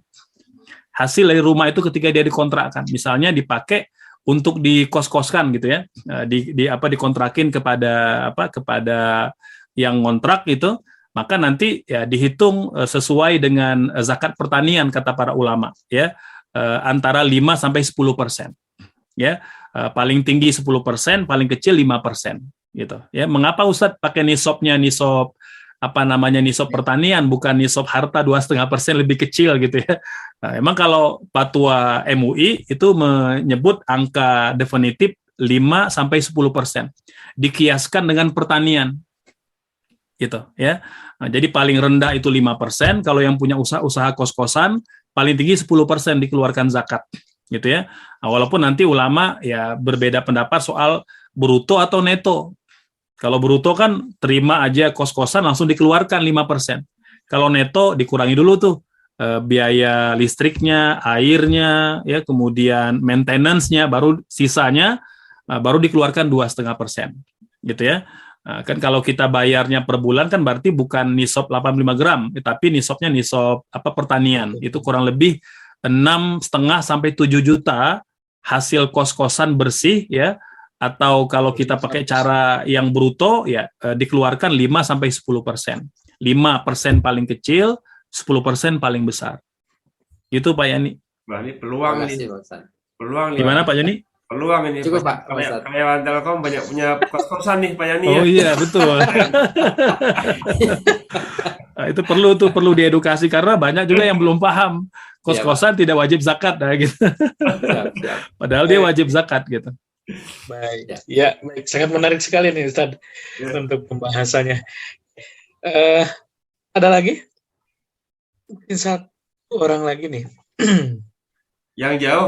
D: Hasil dari rumah itu ketika dia dikontrakkan. Misalnya dipakai untuk dikos-koskan gitu ya. Dikontrakin kepada yang ngontrak itu, maka nanti ya dihitung sesuai dengan zakat pertanian kata para ulama ya. Antara 5 sampai 10%. Ya. Paling tinggi 10%, paling kecil 5%. Gitu ya. Mengapa Ustadz pakai nisabnya nisab pertanian bukan nisab harta 2,5% lebih kecil gitu ya. Nah, emang kalau fatwa MUI itu menyebut angka definitif 5 sampai 10%. Dikiaskan dengan pertanian. Gitu ya. Nah, jadi paling rendah itu 5%, kalau yang punya usaha kos-kosan paling tinggi 10% dikeluarkan zakat. Gitu ya. Nah, walaupun nanti ulama ya berbeda pendapat soal bruto atau neto. Kalau bruto kan terima aja kos-kosan langsung dikeluarkan 5%. Kalau neto dikurangi dulu tuh biaya listriknya, airnya, ya kemudian maintenance-nya, baru sisanya baru dikeluarkan 2,5%. Gitu ya. Nah, kan kalau kita bayarnya per bulan kan berarti bukan nisab 85 gram, tapi nisabnya nisab pertanian. Itu kurang lebih 6,5 sampai 7 juta hasil kos-kosan bersih ya, atau kalau kita pakai cara yang bruto ya dikeluarkan 5 sampai 10%. 5% paling kecil, 10% paling besar. Itu Pak Yani.
B: Wah, ini peluang nih. Peluang nih.
D: Gimana Pak Yani?
B: Peluang ini.
F: Cukup Pak.
B: Kayak Telkom banyak punya kos-kosan nih Pak Yani.
D: Oh iya, betul. Nah, itu perlu diedukasi karena banyak juga yang belum paham kos-kosan tidak wajib zakat gitu. Padahal dia wajib zakat gitu.
C: Baik, ya baik, sangat menarik sekali nih Ustaz untuk pembahasannya. Ada lagi? Mungkin satu orang lagi nih.
B: Yang jauh.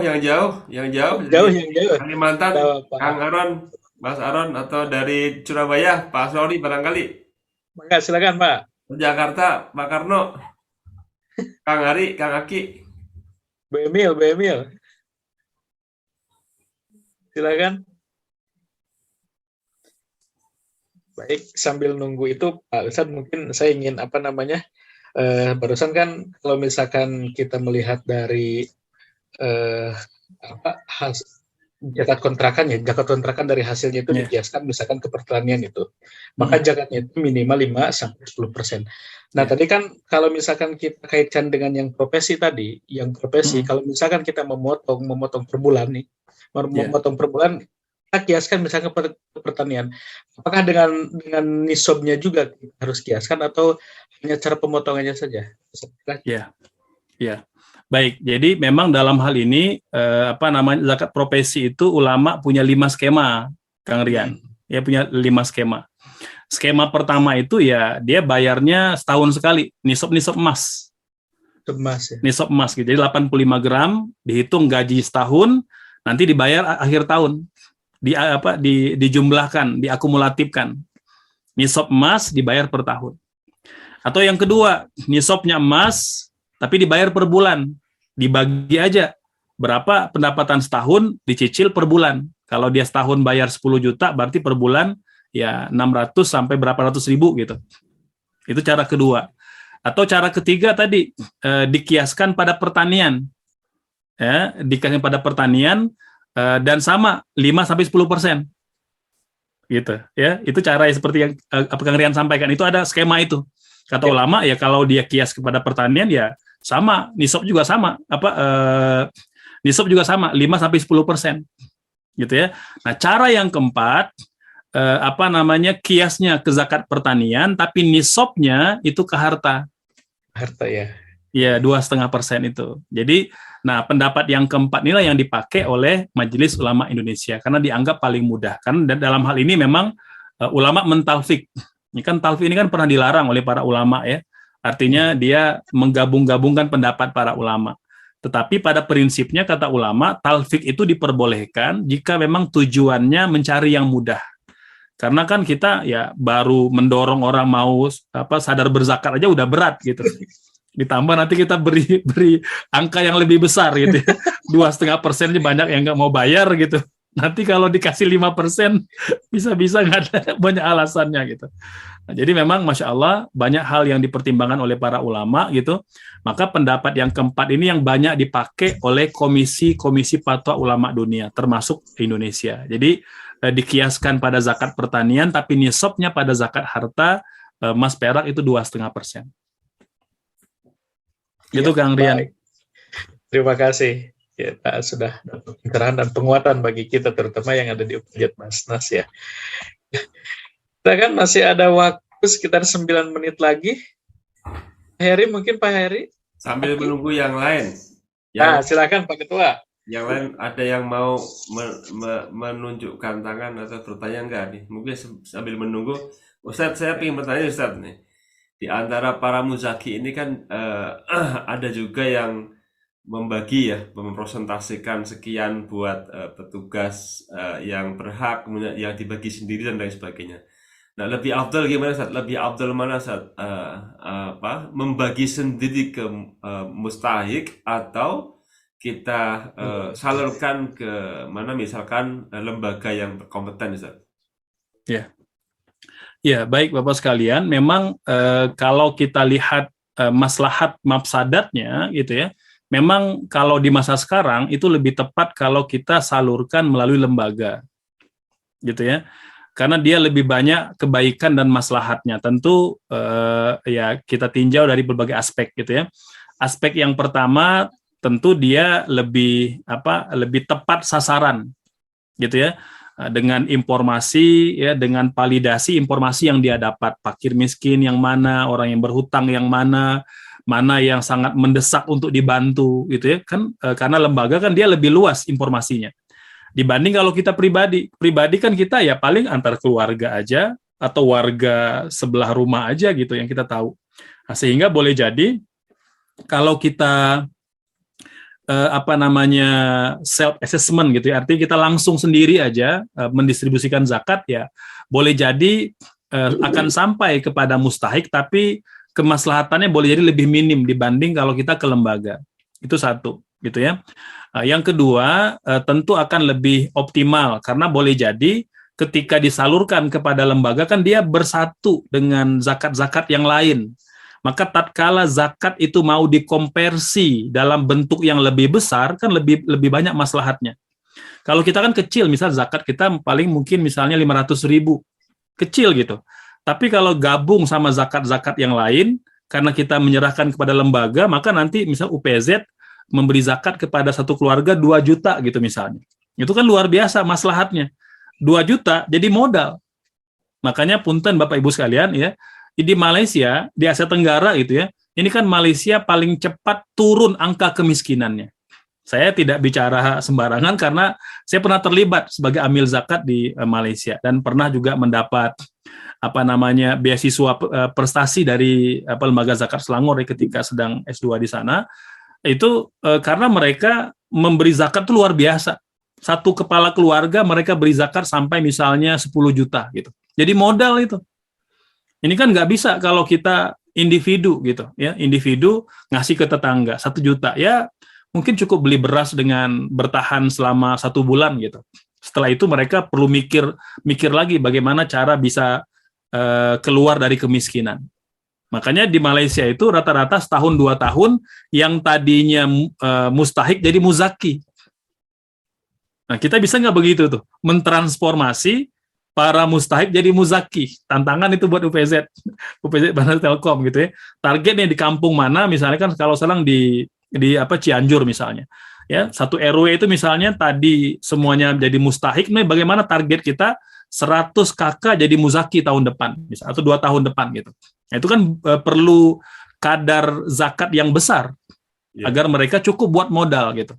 B: Kalimantan, Kang Aron, Mas Aron, atau dari Surabaya, Pak Sori barangkali.
C: Maka silakan Pak.
B: Jakarta, Pak Karno, Kang Ari, Kang Aki.
C: Bu Emil. Silakan. Baik, sambil nunggu itu Pak Ustadz, mungkin saya ingin barusan kan kalau misalkan kita melihat dari zakat kontrakan dari hasilnya itu dikiaskan misalkan ke pertanian itu, maka zakatnya itu minimal 5 sampai 10%. Nah, tadi kan kalau misalkan kita kaitkan dengan yang profesi tadi, kalau misalkan kita memotong per bulan nih, memotong per bulan, kita kiaskan misalkan ke pertanian. Apakah dengan nisabnya juga kita harus kiaskan atau hanya cara pemotongannya saja?
D: Ya, baik. Jadi memang dalam hal ini zakat profesi itu ulama punya 5 skema, Kang Rian. Ya, punya 5 skema. Skema pertama itu ya dia bayarnya setahun sekali, nisab emas.
C: Emas ya.
D: Nisab emas gitu. Jadi 85 gram dihitung gaji setahun, nanti dibayar akhir tahun. Dijumlahkan, diakumulatifkan. Nisab emas dibayar per tahun. Atau yang kedua, nisabnya emas tapi dibayar per bulan. Dibagi aja berapa pendapatan setahun dicicil per bulan. Kalau dia setahun bayar 10 juta berarti per bulan ya 600 sampai berapa ratus ribu gitu. Itu cara kedua. Atau cara ketiga tadi dikiaskan pada pertanian. Ya, dikiaskan pada pertanian dan sama 5 sampai 10%. Gitu ya. Itu cara seperti yang Kang Rian sampaikan. Itu ada skema itu. Kata ulama ya kalau dia kias kepada pertanian ya sama, nisab juga sama, nisab juga sama 5 sampai 10%. Gitu ya. Nah, cara yang keempat kiasnya ke zakat pertanian tapi nisabnya itu ke harta.
C: Harta ya.
D: Ya, 2,5% itu. Jadi, nah pendapat yang keempat inilah yang dipakai oleh Majelis Ulama Indonesia karena dianggap paling mudah. Karena dalam hal ini memang ulama mentalfik. Ini kan talfik ini kan pernah dilarang oleh para ulama ya. Artinya dia menggabung-gabungkan pendapat para ulama. Tetapi pada prinsipnya kata ulama, talfik itu diperbolehkan jika memang tujuannya mencari yang mudah. Karena kan kita ya baru mendorong orang mau sadar berzakat aja udah berat gitu. Ditambah nanti kita beri angka yang lebih besar gitu ya. 2,5% banyak yang nggak mau bayar gitu. Nanti kalau dikasih 5% bisa-bisa nggak ada banyak alasannya gitu. Nah, jadi memang Masya Allah banyak hal yang dipertimbangkan oleh para ulama gitu. Maka pendapat yang keempat ini yang banyak dipakai oleh komisi-komisi fatwa ulama dunia termasuk Indonesia. Jadi dikiaskan pada zakat pertanian tapi nisabnya pada zakat harta emas perak itu 2,5%. Gitu ya, Kang Rian.
C: Baik. Terima kasih. Kita sudah dapat pencerahan dan penguatan bagi kita terutama yang ada di Upjat Basnas ya. Kita kan masih ada waktu sekitar 9 menit lagi. Heri mungkin Pak Heri
B: sambil menunggu yang lain.
C: Silakan Pak Ketua.
B: Yang lain ada yang mau menunjukkan tangan atau bertanya enggak nih? Mungkin sambil menunggu. Ustadz, saya ingin bertanya Ustadz nih. Di antara para muzaki ini kan ada juga yang membagi ya, mempresentasikan sekian buat petugas yang berhak, yang dibagi sendiri dan lain sebagainya. Nah, lebih afdal gimana Ustaz? Lebih afdal mana Ustaz? Membagi sendiri ke mustahik atau kita salurkan ke mana misalkan lembaga yang berkompeten Ustaz?
D: Ya. Ya, baik Bapak sekalian, memang kalau kita lihat maslahat mafsadatnya gitu ya. Memang kalau di masa sekarang itu lebih tepat kalau kita salurkan melalui lembaga, gitu ya, karena dia lebih banyak kebaikan dan maslahatnya. Tentu ya kita tinjau dari berbagai aspek, gitu ya. Aspek yang pertama tentu dia lebih tepat sasaran, gitu ya, dengan informasi ya, dengan validasi informasi yang dia dapat, fakir miskin yang mana, orang yang berhutang yang mana yang sangat mendesak untuk dibantu gitu ya kan, karena lembaga kan dia lebih luas informasinya dibanding kalau kita pribadi kan kita ya paling antar keluarga aja atau warga sebelah rumah aja gitu yang kita tahu. Nah, sehingga boleh jadi kalau kita self assessment gitu ya, artinya kita langsung sendiri aja mendistribusikan zakat ya boleh jadi akan sampai kepada mustahik tapi kemaslahatannya boleh jadi lebih minim dibanding kalau kita ke lembaga. Itu satu, gitu ya. Yang kedua, tentu akan lebih optimal karena boleh jadi ketika disalurkan kepada lembaga kan dia bersatu dengan zakat-zakat yang lain. Maka tatkala zakat itu mau dikonversi dalam bentuk yang lebih besar kan lebih banyak maslahatnya. Kalau kita kan kecil, misal zakat kita paling mungkin misalnya 500.000, kecil gitu. Tapi kalau gabung sama zakat-zakat yang lain, karena kita menyerahkan kepada lembaga, maka nanti misal UPZ memberi zakat kepada satu keluarga 2 juta gitu misalnya. Itu kan luar biasa maslahatnya. 2 juta jadi modal. Makanya punten Bapak Ibu sekalian ya, di Malaysia, di Asia Tenggara gitu ya, ini kan Malaysia paling cepat turun angka kemiskinannya. Saya tidak bicara sembarangan karena saya pernah terlibat sebagai amil zakat di Malaysia dan pernah juga mendapat beasiswa prestasi dari lembaga zakat Selangor ketika sedang S2 di sana. Itu karena mereka memberi zakat itu luar biasa. Satu kepala keluarga mereka beri zakat sampai misalnya 10 juta gitu. Jadi modal itu. Ini kan nggak bisa kalau kita individu gitu ya, individu ngasih ke tetangga 1 juta ya mungkin cukup beli beras dengan bertahan selama 1 bulan gitu. Setelah itu mereka perlu mikir lagi bagaimana cara bisa keluar dari kemiskinan. Makanya di Malaysia itu rata-rata setahun 2 tahun yang tadinya mustahik jadi muzaki. Nah kita bisa nggak begitu tuh, mentransformasi para mustahik jadi muzaki. Tantangan itu buat UPZ Bandar Telkom gitu ya. Targetnya di kampung mana misalnya kan kalau sekarang di Cianjur misalnya. Ya, 1 RW itu misalnya tadi semuanya jadi mustahik, nih bagaimana target kita 100 kakak jadi muzaki tahun depan, misalnya, atau 2 tahun depan gitu. Nah, itu kan perlu kadar zakat yang besar agar mereka cukup buat modal gitu.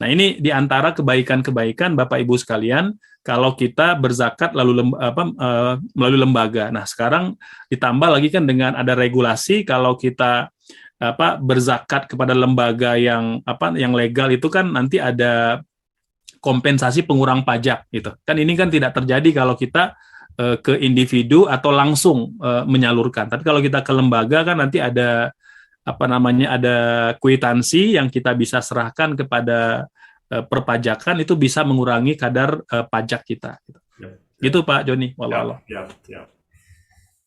D: Nah, ini di antara kebaikan-kebaikan Bapak Ibu sekalian kalau kita berzakat melalui lembaga. Nah, sekarang ditambah lagi kan dengan ada regulasi kalau kita berzakat kepada lembaga yang legal itu kan nanti ada kompensasi pengurang pajak gitu. Kan ini kan tidak terjadi kalau kita ke individu atau langsung menyalurkan. Tapi kalau kita ke lembaga kan nanti ada ada kwitansi yang kita bisa serahkan kepada perpajakan itu bisa mengurangi kadar pajak kita. Gitu Pak Joni. Wallah.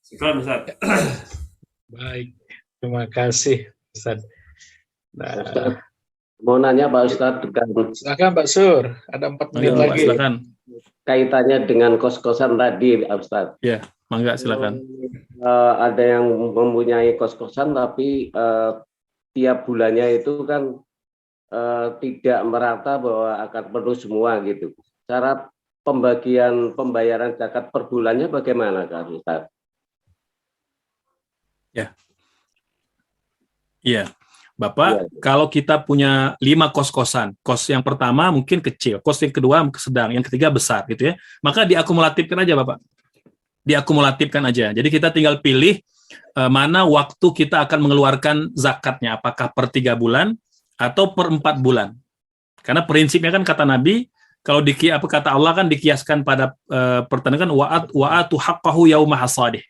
B: Sekarang Ustaz.
C: Baik. Terima kasih, Ustaz. Nah,
G: Ustaz, mau nanya Pak Ustaz,
C: silakan Pak Sur, ada 4 menit lagi.
D: Silakan.
G: Kaitannya dengan kos-kosan tadi, Ustaz.
D: Ya, mangga silakan.
G: Ada yang mempunyai kos-kosan tapi tiap bulannya itu kan tidak merata bahwa akan penuh semua gitu. Cara pembayaran zakat per bulannya bagaimana, Kak Ustaz?
D: Ya. Iya, Bapak, kalau kita punya 5 kos-kosan, kos yang pertama mungkin kecil, kos yang kedua sedang, yang ketiga besar gitu ya, maka diakumulatifkan aja Bapak. Diakumulatifkan aja. Jadi kita tinggal pilih mana waktu kita akan mengeluarkan zakatnya, apakah per 3 bulan atau per 4 bulan. Karena prinsipnya kan kata Nabi, kalau kata Allah kan dikiaskan pada pertanyaan wa'atu haqqahu yauma hasadih.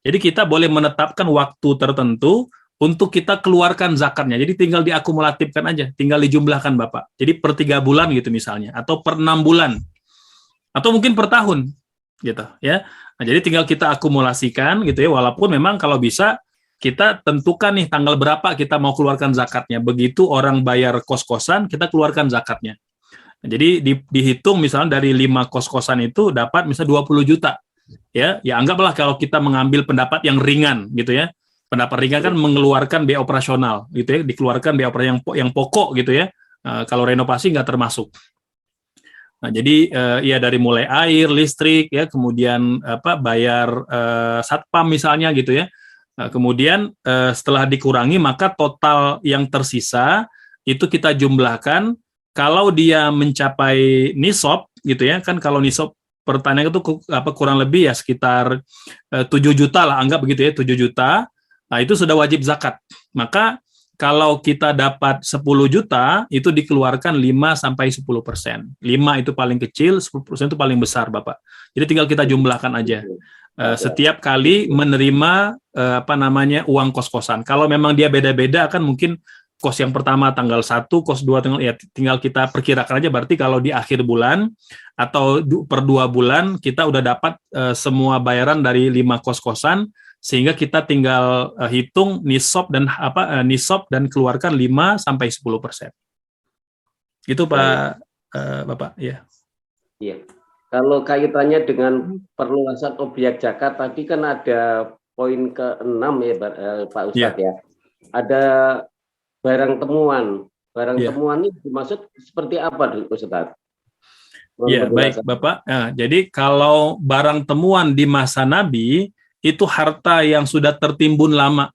D: Jadi kita boleh menetapkan waktu tertentu untuk kita keluarkan zakatnya. Jadi tinggal diakumulatifkan aja, tinggal dijumlahkan Bapak. Jadi per 3 bulan gitu misalnya, atau per 6 bulan, atau mungkin per tahun, gitu ya. Nah, jadi tinggal kita akumulasikan gitu ya, walaupun memang kalau bisa kita tentukan nih tanggal berapa kita mau keluarkan zakatnya. Begitu orang bayar kos-kosan, kita keluarkan zakatnya. Nah, jadi dihitung misalnya dari 5 kos-kosan itu dapat misalnya 20 juta. Ya anggaplah kalau kita mengambil pendapat yang ringan gitu ya. Pendapat ringan kan mengeluarkan biaya operasional gitu ya, dikeluarkan biaya operasional yang pokok gitu ya. Kalau renovasi nggak termasuk. Nah, jadi ya dari mulai air, listrik ya, kemudian bayar satpam misalnya gitu ya. Kemudian setelah dikurangi maka total yang tersisa itu kita jumlahkan. Kalau dia mencapai nisab gitu ya, kan kalau nisab pertanian itu kurang lebih ya sekitar 7 juta lah, anggap begitu ya, 7 juta. Nah, itu sudah wajib zakat. Maka kalau kita dapat 10 juta, itu dikeluarkan 5-10%. 5 itu paling kecil, 10% itu paling besar, Bapak. Jadi tinggal kita jumlahkan aja. Setiap kali menerima uang kos-kosan. Kalau memang dia beda-beda, kan mungkin kos yang pertama tanggal 1, kos 2 tinggal kita perkirakan aja. Berarti kalau di akhir bulan atau per 2 bulan, kita udah dapat semua bayaran dari 5 kos-kosan, sehingga kita tinggal hitung nisab dan keluarkan 5-10%. Gitu Pak Bapak ya. Iya.
G: Kalau kaitannya dengan perluasan objek zakat tadi kan ada poin ke-6 ya Pak Ustadz ya. Ada barang temuan. Temuan ini dimaksud seperti apa Ustadz?
D: Iya, baik Bapak. Nah, jadi kalau barang temuan di masa Nabi itu harta yang sudah tertimbun lama.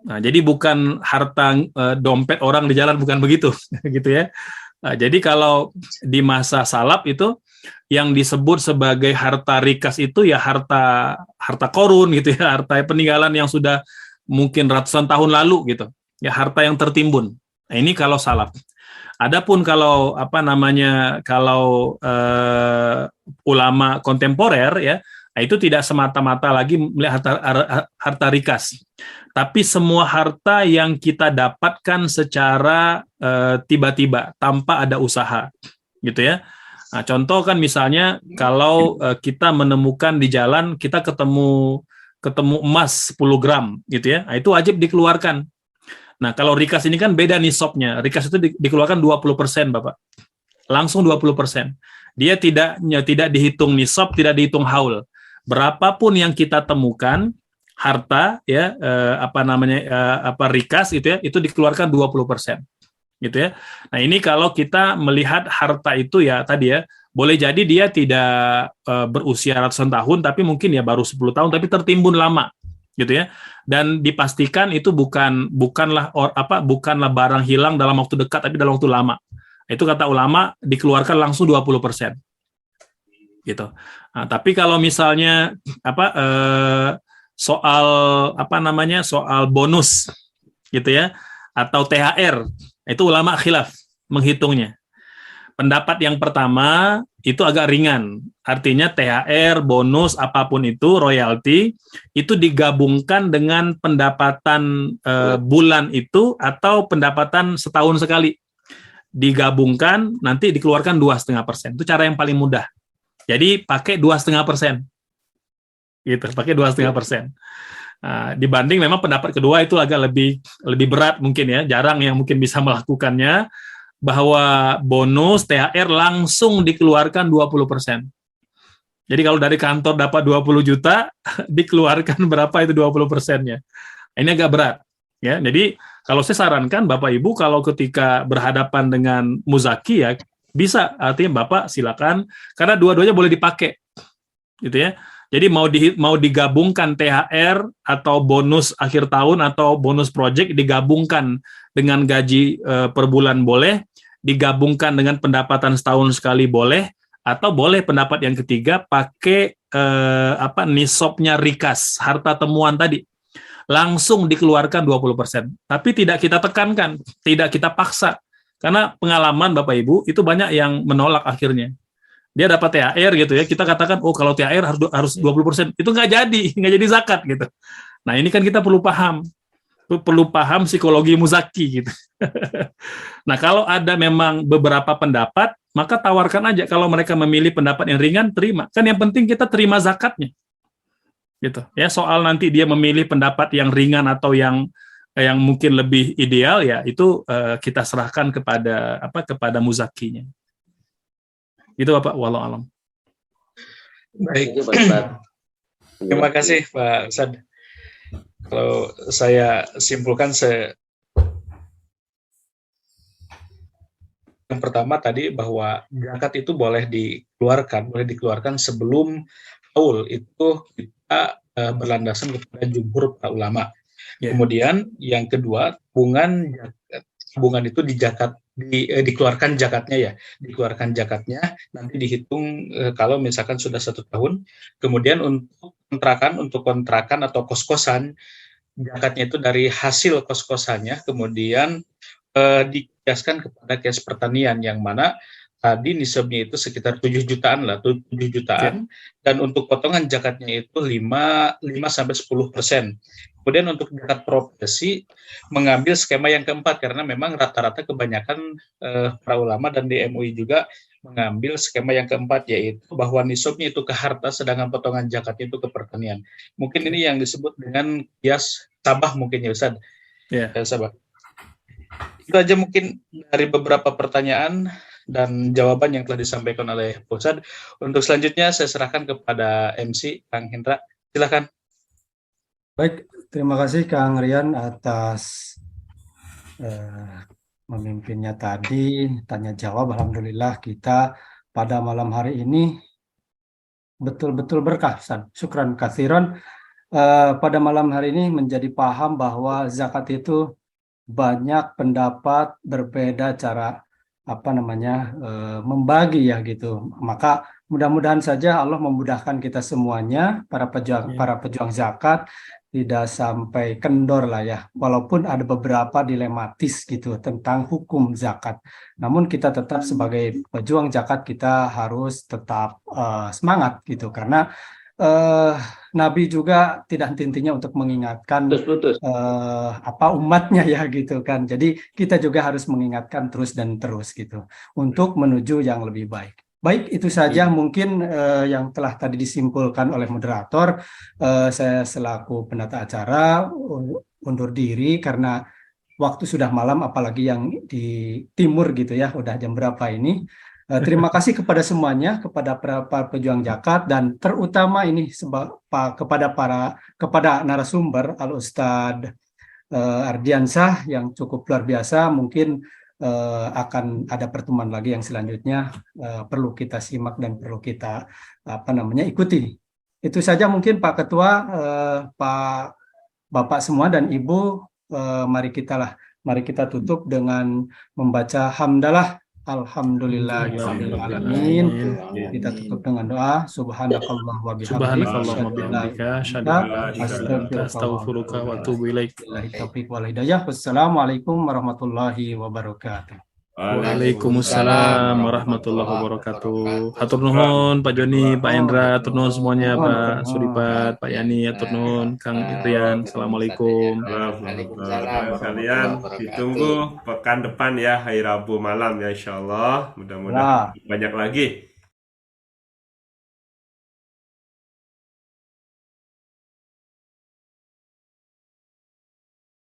D: Nah, jadi bukan harta dompet orang di jalan, bukan begitu, gitu ya. Nah, jadi kalau di masa salaf itu yang disebut sebagai harta rikas itu ya harta korun gitu ya, harta peninggalan yang sudah mungkin ratusan tahun lalu gitu. Ya, harta yang tertimbun. Nah, ini kalau salaf. Adapun kalau kalau ulama kontemporer ya, nah itu tidak semata-mata lagi melihat harta rikas, tapi semua harta yang kita dapatkan secara tiba-tiba tanpa ada usaha, gitu ya. Nah, contoh kan misalnya kalau kita menemukan di jalan, kita ketemu emas 10 gram gitu ya, nah, itu wajib dikeluarkan. Nah, kalau rikas ini kan beda nisabnya. Rikas itu dikeluarkan 20%, Bapak. Langsung 20%. Dia tidak dihitung nisab, tidak dihitung haul. Berapapun yang kita temukan harta ya rikas itu ya, itu dikeluarkan 20%. Gitu ya. Nah, ini kalau kita melihat harta itu ya tadi ya, boleh jadi dia tidak berusia ratusan tahun, tapi mungkin ya baru 10 tahun, tapi tertimbun lama. Gitu ya, dan dipastikan itu bukanlah barang hilang dalam waktu dekat, tapi dalam waktu lama. Itu kata ulama dikeluarkan langsung 20%. Gitu. Nah, tapi kalau misalnya soal bonus gitu ya, atau THR, itu ulama khilaf menghitungnya. Pendapat yang pertama itu agak ringan, artinya THR, bonus, apapun itu, royalti, itu digabungkan dengan pendapatan bulan itu atau pendapatan setahun sekali. Digabungkan, nanti dikeluarkan 2,5%. Itu cara yang paling mudah. Jadi pakai 2,5%. Gitu, pakai 2,5%. Nah, dibanding memang pendapat kedua itu agak lebih berat mungkin ya, jarang yang mungkin bisa melakukannya, bahwa bonus THR langsung dikeluarkan 20%. Jadi kalau dari kantor dapat 20 juta, dikeluarkan berapa itu 20%-nya. Ini agak berat. Ya, jadi kalau saya sarankan Bapak Ibu kalau ketika berhadapan dengan muzaki ya, bisa, artinya Bapak silakan, karena dua-duanya boleh dipakai. Gitu ya. Jadi mau digabungkan THR atau bonus akhir tahun atau bonus project digabungkan dengan gaji per bulan boleh, digabungkan dengan pendapatan setahun sekali boleh, atau boleh pendapat yang ketiga pakai nisabnya rikas, harta temuan tadi. Langsung dikeluarkan 20%. Tapi tidak kita tekankan, tidak kita paksa. Karena pengalaman Bapak Ibu itu banyak yang menolak akhirnya. Dia dapat THR gitu ya, kita katakan kalau THR harus 20%, itu nggak jadi zakat gitu. Nah, ini kan kita perlu paham psikologi muzaki gitu. Nah, kalau ada memang beberapa pendapat, maka tawarkan aja. Kalau mereka memilih pendapat yang ringan, terima. Kan yang penting kita terima zakatnya. Gitu. Ya, soal nanti dia memilih pendapat yang ringan atau yang mungkin lebih ideal ya, itu kita serahkan kepada muzakinya. Itu Bapak, wallahu alam.
C: Baik. Terima kasih Pak Ustadz. Kalau saya simpulkan yang pertama tadi bahwa zakat itu boleh dikeluarkan sebelum haul, itu kita berlandasan kepada jumhur para ulama. Yeah. Kemudian yang kedua, tabungan itu dikeluarkan zakatnya nanti dihitung kalau misalkan sudah 1 tahun. Kemudian untuk kontrakan atau kos-kosan, zakatnya itu dari hasil kos-kosannya, kemudian dikiaskan kepada kias pertanian yang mana tadi nisabnya itu sekitar 7 jutaan. Dan untuk potongan zakatnya itu 5-10%. Kemudian untuk zakat profesi mengambil skema yang keempat, karena memang rata-rata kebanyakan para ulama dan di MUI juga mengambil skema yang keempat, yaitu bahwa nisabnya itu ke harta, sedangkan potongan zakatnya itu ke pertanian. Mungkin ini yang disebut dengan kias sabah mungkin ya Ustaz. Kias sabah. Itu aja mungkin dari beberapa pertanyaan dan jawaban yang telah disampaikan oleh Pak Ustadz. Untuk selanjutnya saya serahkan kepada MC Kang Hendra. Silakan.
A: Baik, terima kasih Kang Rian atas memimpinnya tadi, tanya jawab. Alhamdulillah kita pada malam hari ini betul-betul berkah. Syukran katsiran. pada malam hari ini menjadi paham bahwa zakat itu banyak pendapat berbeda cara membagi ya gitu. Maka mudah-mudahan saja Allah memudahkan kita semuanya para pejuang zakat tidak sampai kendor lah ya. Walaupun ada beberapa dilematis gitu tentang hukum zakat. Namun kita tetap sebagai pejuang zakat kita harus tetap semangat gitu karena Nabi juga tidak henti-hentinya untuk mengingatkan umatnya ya gitu kan. Jadi kita juga harus mengingatkan terus dan terus gitu untuk menuju yang lebih baik. Baik, itu saja mungkin yang telah tadi disimpulkan oleh moderator. Saya selaku penata acara undur diri karena waktu sudah malam, apalagi yang di timur gitu ya, udah jam berapa ini. Terima kasih kepada semuanya, kepada para pejuang zakat dan terutama ini kepada narasumber Al Ustadz Ardiansah yang cukup luar biasa. Mungkin akan ada pertemuan lagi yang selanjutnya perlu kita simak dan perlu kita ikuti. Itu saja mungkin Pak Ketua, Pak Bapak semua dan Ibu, mari kita tutup dengan membaca hamdalah. Alhamdulillahirrahmanirrahim. Kita tutup dengan doa. Subhanakallah wa bihamdika. Astaghfiruka wa atubu ilaik. Wassalamualaikum warahmatullahi wabarakatuh.
D: Waalaikumsalam warahmatullahi wabarakatuh. Hatur nuhun Pak Joni, Pak Endra, hatur nuhun semuanya, Pak Sudipat, Pak Yani, hatur nuhun, Kang Rian. Assalamualaikum.
B: Kalian ditunggu pekan depan ya, hari Rabu malam ya, insyaallah. Mudah-mudahan banyak lagi